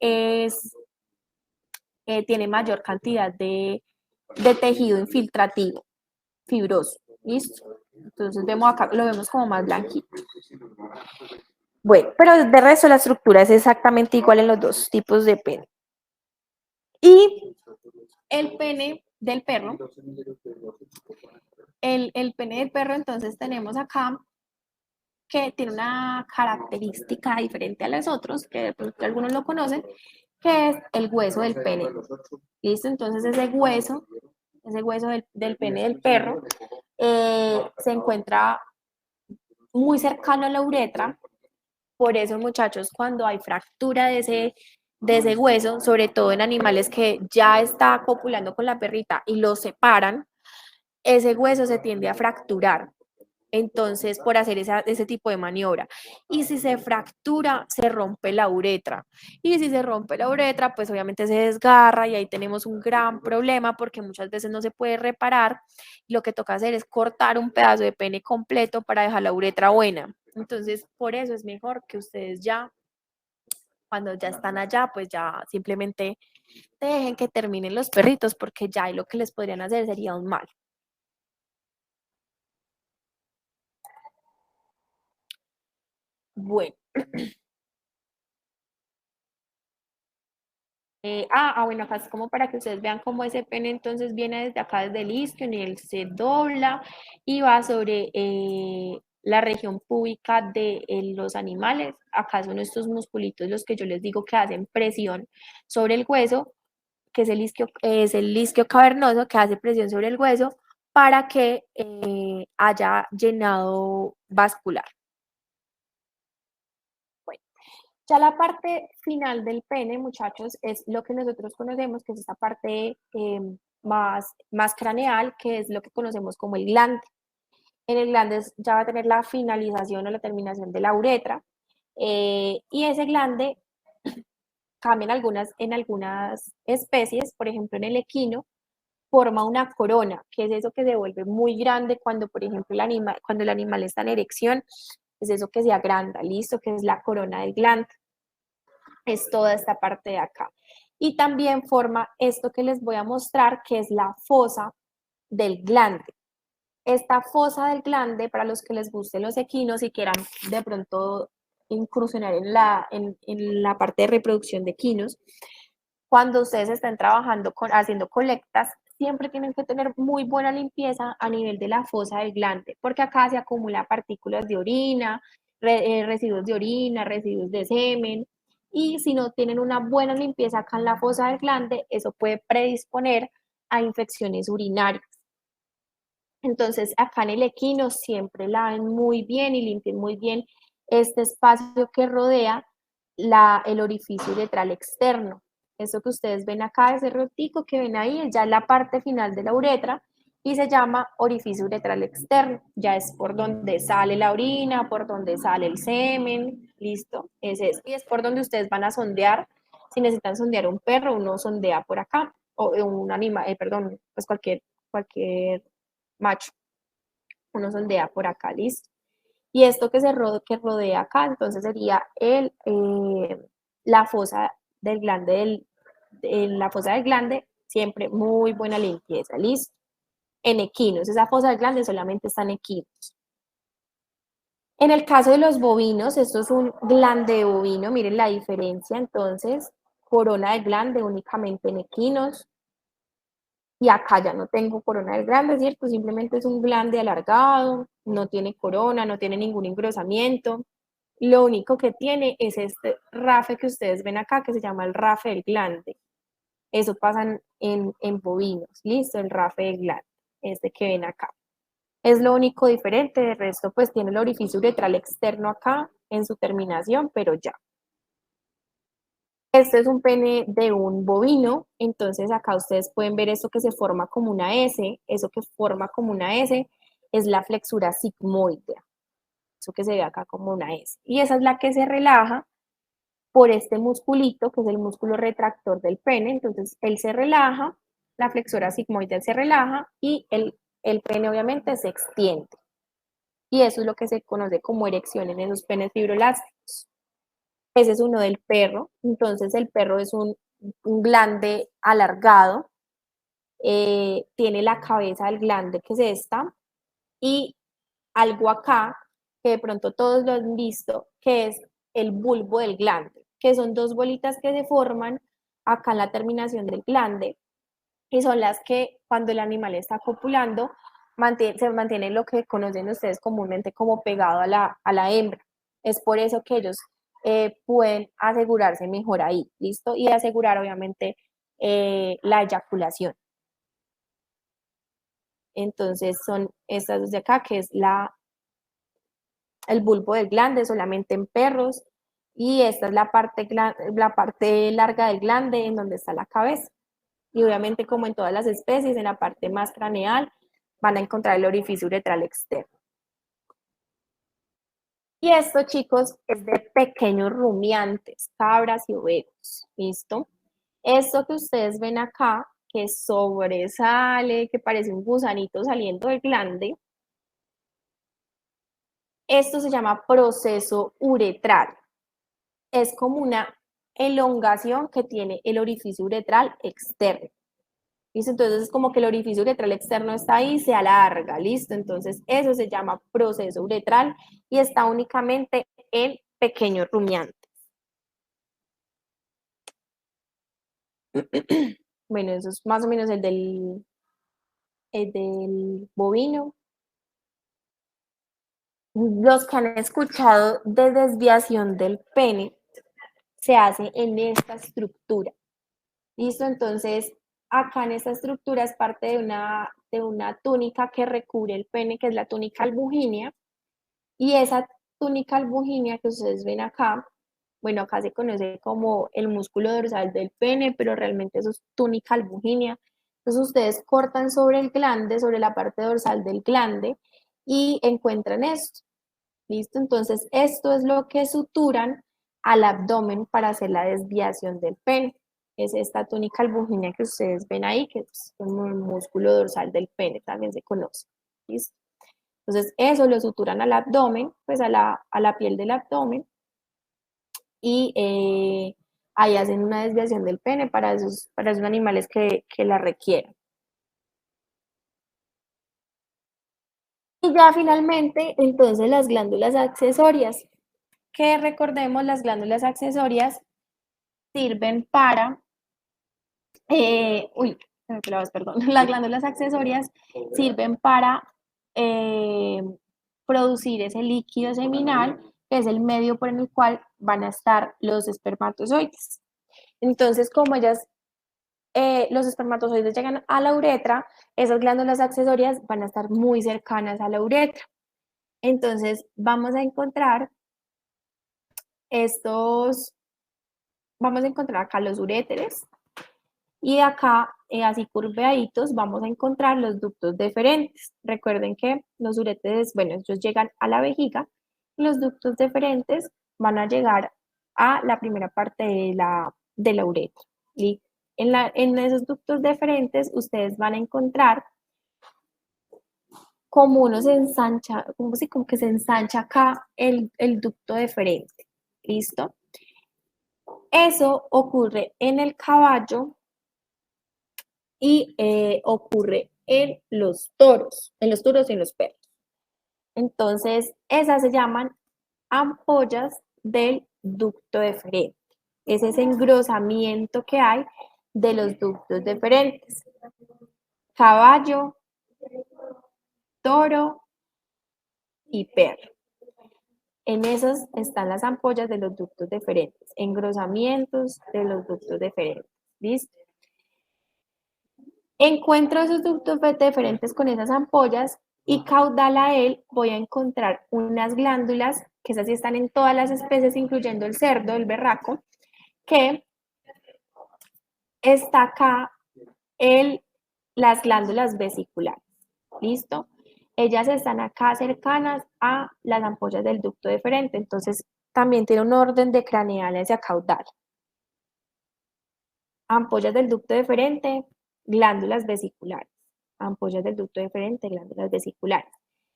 tiene mayor cantidad de tejido infiltrativo, fibroso, ¿listo? Entonces vemos acá, lo vemos como más blanquito. Bueno, pero de resto la estructura es exactamente igual en los dos tipos de pene. Y el pene del perro, el pene del perro, entonces tenemos acá que tiene una característica diferente a los otros, que de pronto algunos lo conocen, que es el hueso del pene. ¿Listo? Entonces ese hueso del pene del perro se encuentra muy cercano a la uretra. Por eso, muchachos, cuando hay fractura de ese hueso, sobre todo en animales que ya está copulando con la perrita y lo separan, ese hueso se tiende a fracturar. Entonces, por hacer ese tipo de maniobra. Y si se fractura, se rompe la uretra. Y si se rompe la uretra, pues obviamente se desgarra, y ahí tenemos un gran problema porque muchas veces no se puede reparar. Lo que toca hacer es cortar un pedazo de pene completo para dejar la uretra buena. Entonces, por eso es mejor que ustedes ya, cuando ya están allá, pues ya simplemente dejen que terminen los perritos, porque ya lo que les podrían hacer sería un mal. Bueno. Bueno, acá es como para que ustedes vean cómo ese pene entonces viene desde acá, desde el isquio, y él se dobla y va sobre la región púbica de los animales. Acá son estos musculitos los que yo les digo que hacen presión sobre el hueso, que es el isquio cavernoso, que hace presión sobre el hueso para que haya llenado vascular. Ya la parte final del pene, muchachos, es lo que nosotros conocemos, que es esta parte más craneal, que es lo que conocemos como el glande. En el glande ya va a tener la finalización o la terminación de la uretra, y ese glande cambia en algunas especies, por ejemplo en el equino, forma una corona, que es eso que se vuelve muy grande cuando, por ejemplo, cuando el animal está en erección, es eso que se agranda, listo, que es la corona del glande. Es toda esta parte de acá. Y también forma esto que les voy a mostrar, que es la fosa del glande. Esta fosa del glande, para los que les gusten los equinos y quieran de pronto incursionar en la parte de reproducción de equinos, cuando ustedes estén trabajando haciendo colectas, siempre tienen que tener muy buena limpieza a nivel de la fosa del glande, porque acá se acumulan partículas de orina, residuos de orina, residuos de semen, y si no tienen una buena limpieza acá en la fosa del glande, eso puede predisponer a infecciones urinarias. Entonces, acá en el equino siempre laven muy bien y limpien muy bien este espacio que rodea el orificio uretral externo. Eso que ustedes ven acá, ese rotico que ven ahí, es ya la parte final de la uretra, y se llama orificio uretral externo. Ya es por donde sale la orina, por donde sale el semen, listo, es eso. Y es por donde ustedes van a sondear. Si necesitan sondear un perro, uno sondea por acá, o un animal, perdón, pues cualquier macho, uno sondea por acá, listo. Y esto que rodea acá, entonces sería la fosa del glande, la fosa del glande, siempre muy buena limpieza, listo. En equinos, esa fosa del glande solamente está en equinos. En el caso de los bovinos, esto es un glande bovino, miren la diferencia, entonces, corona del glande únicamente en equinos, y acá ya no tengo corona del glande, ¿cierto? Simplemente es un glande alargado, no tiene corona, no tiene ningún engrosamiento. Lo único que tiene es este rafe que ustedes ven acá, que se llama el rafe del glande. Eso pasa en bovinos, ¿listo? El rafe del glande, este que ven acá. Es lo único diferente, de resto pues tiene el orificio uretral externo acá en su terminación, pero ya. Este es un pene de un bovino, entonces acá ustedes pueden ver eso que se forma como una S, eso que forma como una S es la flexura sigmoidea, eso que se ve acá como una S. Y esa es la que se relaja por este musculito, que es el músculo retractor del pene, entonces él se relaja, la flexura sigmoidea se relaja y el pene obviamente se extiende. Y eso es lo que se conoce como erección en esos penes fibrolásticos. Ese es uno del perro, entonces el perro es un glande alargado, tiene la cabeza del glande que es esta, y algo acá, que de pronto todos lo han visto, que es el bulbo del glande, que son dos bolitas que se forman acá en la terminación del glande, y son las que cuando el animal está copulando, se mantiene lo que conocen ustedes comúnmente como pegado a la hembra. Es por eso que ellos pueden asegurarse mejor ahí, ¿listo? Y asegurar obviamente la eyaculación. Entonces son estas dos de acá, que es el bulbo del glande solamente en perros, y esta es la parte larga del glande en donde está la cabeza. Y obviamente, como en todas las especies, en la parte más craneal van a encontrar el orificio uretral externo. Y esto, chicos, es de pequeños rumiantes, cabras y ovejas, ¿listo? Esto que ustedes ven acá, que sobresale, que parece un gusanito saliendo del glande, esto se llama proceso uretral. Es como una elongación que tiene el orificio uretral externo. ¿Listo? Entonces es como que el orificio uretral externo está ahí, se alarga, ¿listo? Entonces eso se llama proceso uretral y está únicamente en pequeños rumiantes. Bueno, eso es más o menos el del bovino. Los que han escuchado de desviación del pene se hace en esta estructura. ¿Listo? Entonces, acá en esta estructura es parte de una túnica que recubre el pene, que es la túnica albuginea. Y esa túnica albuginea que ustedes ven acá, bueno, acá se conoce como el músculo dorsal del pene, pero realmente eso es túnica albuginea. Entonces ustedes cortan sobre el glande, sobre la parte dorsal del glande, y encuentran esto. ¿Listo? Entonces esto es lo que suturan al abdomen para hacer la desviación del pene. Es esta túnica albuginea que ustedes ven ahí, que es como el músculo dorsal del pene, también se conoce. ¿Listo? Entonces eso lo suturan al abdomen, pues a la piel del abdomen, y ahí hacen una desviación del pene para esos animales que la requieran. Y ya finalmente, entonces las glándulas accesorias, que recordemos, las glándulas accesorias sirven para, perdón, las glándulas accesorias sirven para producir ese líquido seminal, que es el medio por el cual van a estar los espermatozoides. Entonces, como los espermatozoides llegan a la uretra, esas glándulas accesorias van a estar muy cercanas a la uretra. Entonces, vamos a encontrar vamos a encontrar acá los uréteres, Y acá, así curveaditos, vamos a encontrar los ductos deferentes. Recuerden que los uretres, bueno, ellos llegan a la vejiga y los ductos deferentes van a llegar a la primera parte de la uretra. Y en esos ductos deferentes ustedes van a encontrar como uno se ensancha, como que se ensancha acá el ducto deferente. ¿Listo? Eso ocurre en el caballo y ocurre en los toros y en los perros. Entonces, esas se llaman ampollas del ducto deferente. Es ese engrosamiento que hay de los ductos deferentes. Caballo, toro y perro. En esas están las ampollas de los ductos deferentes, engrosamientos de los ductos deferentes. ¿Listo? Encuentro esos ductos deferentes con esas ampollas y caudal a él voy a encontrar unas glándulas, que esas sí están en todas las especies, incluyendo el cerdo, el berraco, que está acá las glándulas vesiculares. ¿Listo? Ellas están acá cercanas a las ampollas del ducto deferente, entonces también tiene un orden de craneales hacia caudal. Ampollas del ducto deferente, glándulas vesiculares. Ampollas del ducto deferente, glándulas vesiculares.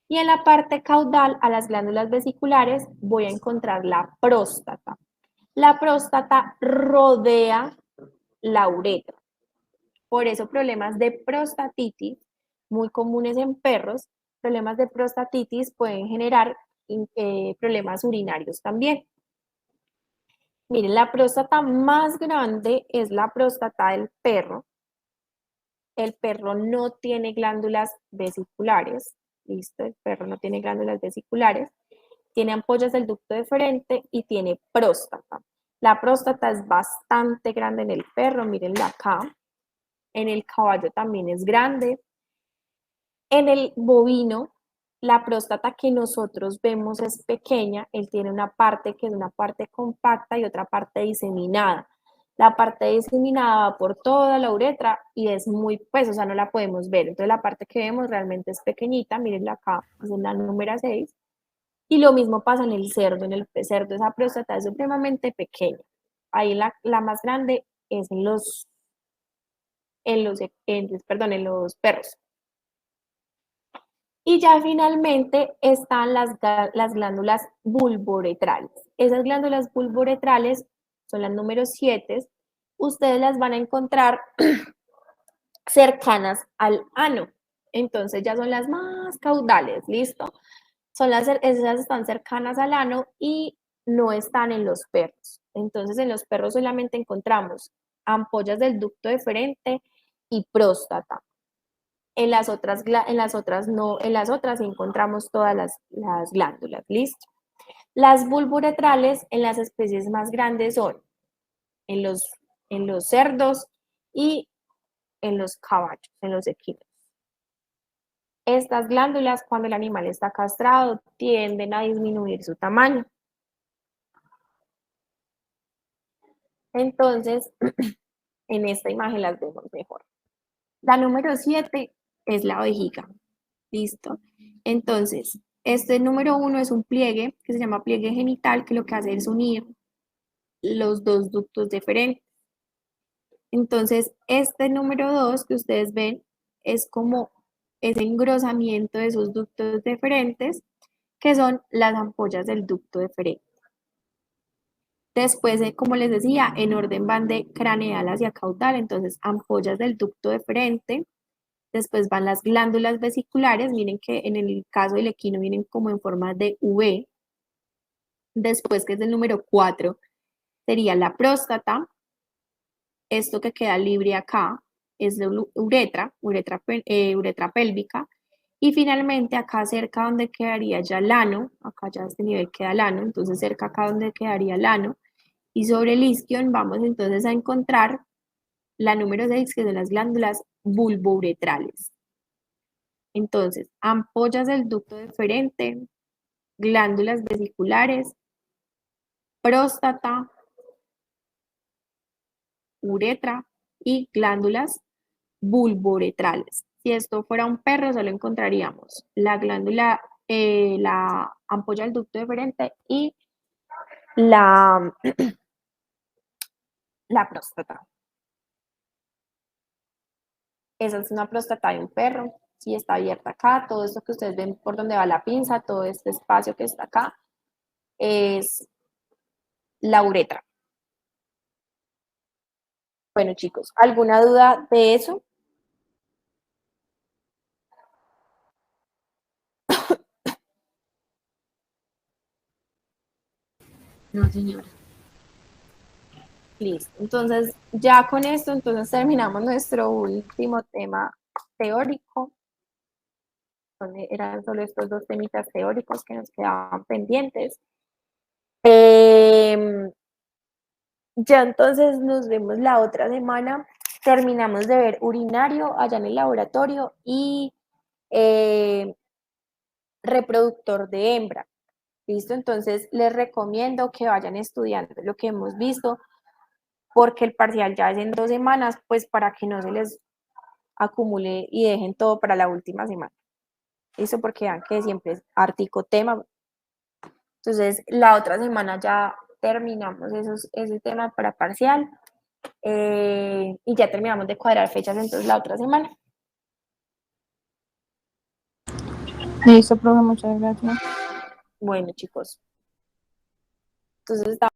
Y en la parte caudal a las glándulas vesiculares voy a encontrar la próstata. La próstata rodea la uretra. Por eso problemas de prostatitis, muy comunes en perros, problemas de prostatitis pueden generar problemas urinarios también. Miren, la próstata más grande es la próstata del perro. El perro no tiene glándulas vesiculares, ¿listo? El perro no tiene glándulas vesiculares, tiene ampollas del ducto deferente y tiene próstata. La próstata es bastante grande en el perro, mírenla acá. En el caballo también es grande. En el bovino, la próstata que nosotros vemos es pequeña, él tiene una parte que es una parte compacta y otra parte diseminada. La parte diseminada va por toda la uretra y es muy, pues, o sea, no la podemos ver. Entonces, la parte que vemos realmente es pequeñita, mírenla acá, es en la número 6. Y lo mismo pasa en el cerdo, esa próstata es supremamente pequeña. Ahí la más grande es en los perros. Y ya finalmente están las glándulas bulboretrales. Esas glándulas bulboretrales son las número 7. Ustedes las van a encontrar cercanas al ano. Entonces ya son las más caudales, ¿listo? Esas están cercanas al ano y no están en los perros. Entonces en los perros solamente encontramos ampollas del ducto deferente y próstata. En las otras encontramos todas las glándulas, ¿listo? Las bulboretrales en las especies más grandes son en los cerdos y en los caballos, en los equinos. Estas glándulas, cuando el animal está castrado, tienden a disminuir su tamaño. Entonces, en esta imagen las vemos mejor. La número 7 es la vejiga. ¿Listo? Entonces, este número 1 es un pliegue que se llama pliegue genital, que lo que hace es unir los dos ductos deferentes. Entonces, este número 2 que ustedes ven es como ese engrosamiento de esos ductos deferentes, que son las ampollas del ducto deferente. Después, como les decía, en orden van de craneal hacia caudal, entonces ampollas del ducto deferente. Después van las glándulas vesiculares, miren que en el caso del equino vienen como en forma de V. Después, que es el número 4, sería la próstata. Esto que queda libre acá es la uretra pélvica. Y finalmente acá cerca donde quedaría ya el ano, acá ya a este nivel queda el ano, entonces cerca acá donde quedaría el ano. Y sobre el isquion vamos entonces a encontrar la número 6, que son las glándulas bulbouretrales. Entonces, ampollas del ducto deferente, glándulas vesiculares, próstata, uretra y glándulas bulboretrales. Si esto fuera un perro, solo encontraríamos la glándula, la ampolla del ducto deferente y la, la próstata. Esa es una próstata de un perro. Si está abierta acá, todo esto que ustedes ven por donde va la pinza, todo este espacio que está acá, es la uretra. Bueno, chicos, ¿alguna duda de eso? No, señora. Listo. Entonces, ya con esto, entonces terminamos nuestro último tema teórico. Eran solo estos dos temitas teóricos que nos quedaban pendientes. Ya entonces nos vemos la otra semana. Terminamos de ver urinario allá en el laboratorio y reproductor de hembra. ¿Listo? Entonces les recomiendo que vayan estudiando lo que hemos visto, porque el parcial ya es en 2 semanas, pues para que no se les acumule y dejen todo para la última semana. ¿Listo? Porque vean que siempre es artico tema. Entonces la otra semana ya terminamos ese tema para parcial y ya terminamos de cuadrar fechas entonces la otra semana. Listo, profe, muchas gracias. Bueno, chicos. Entonces estamos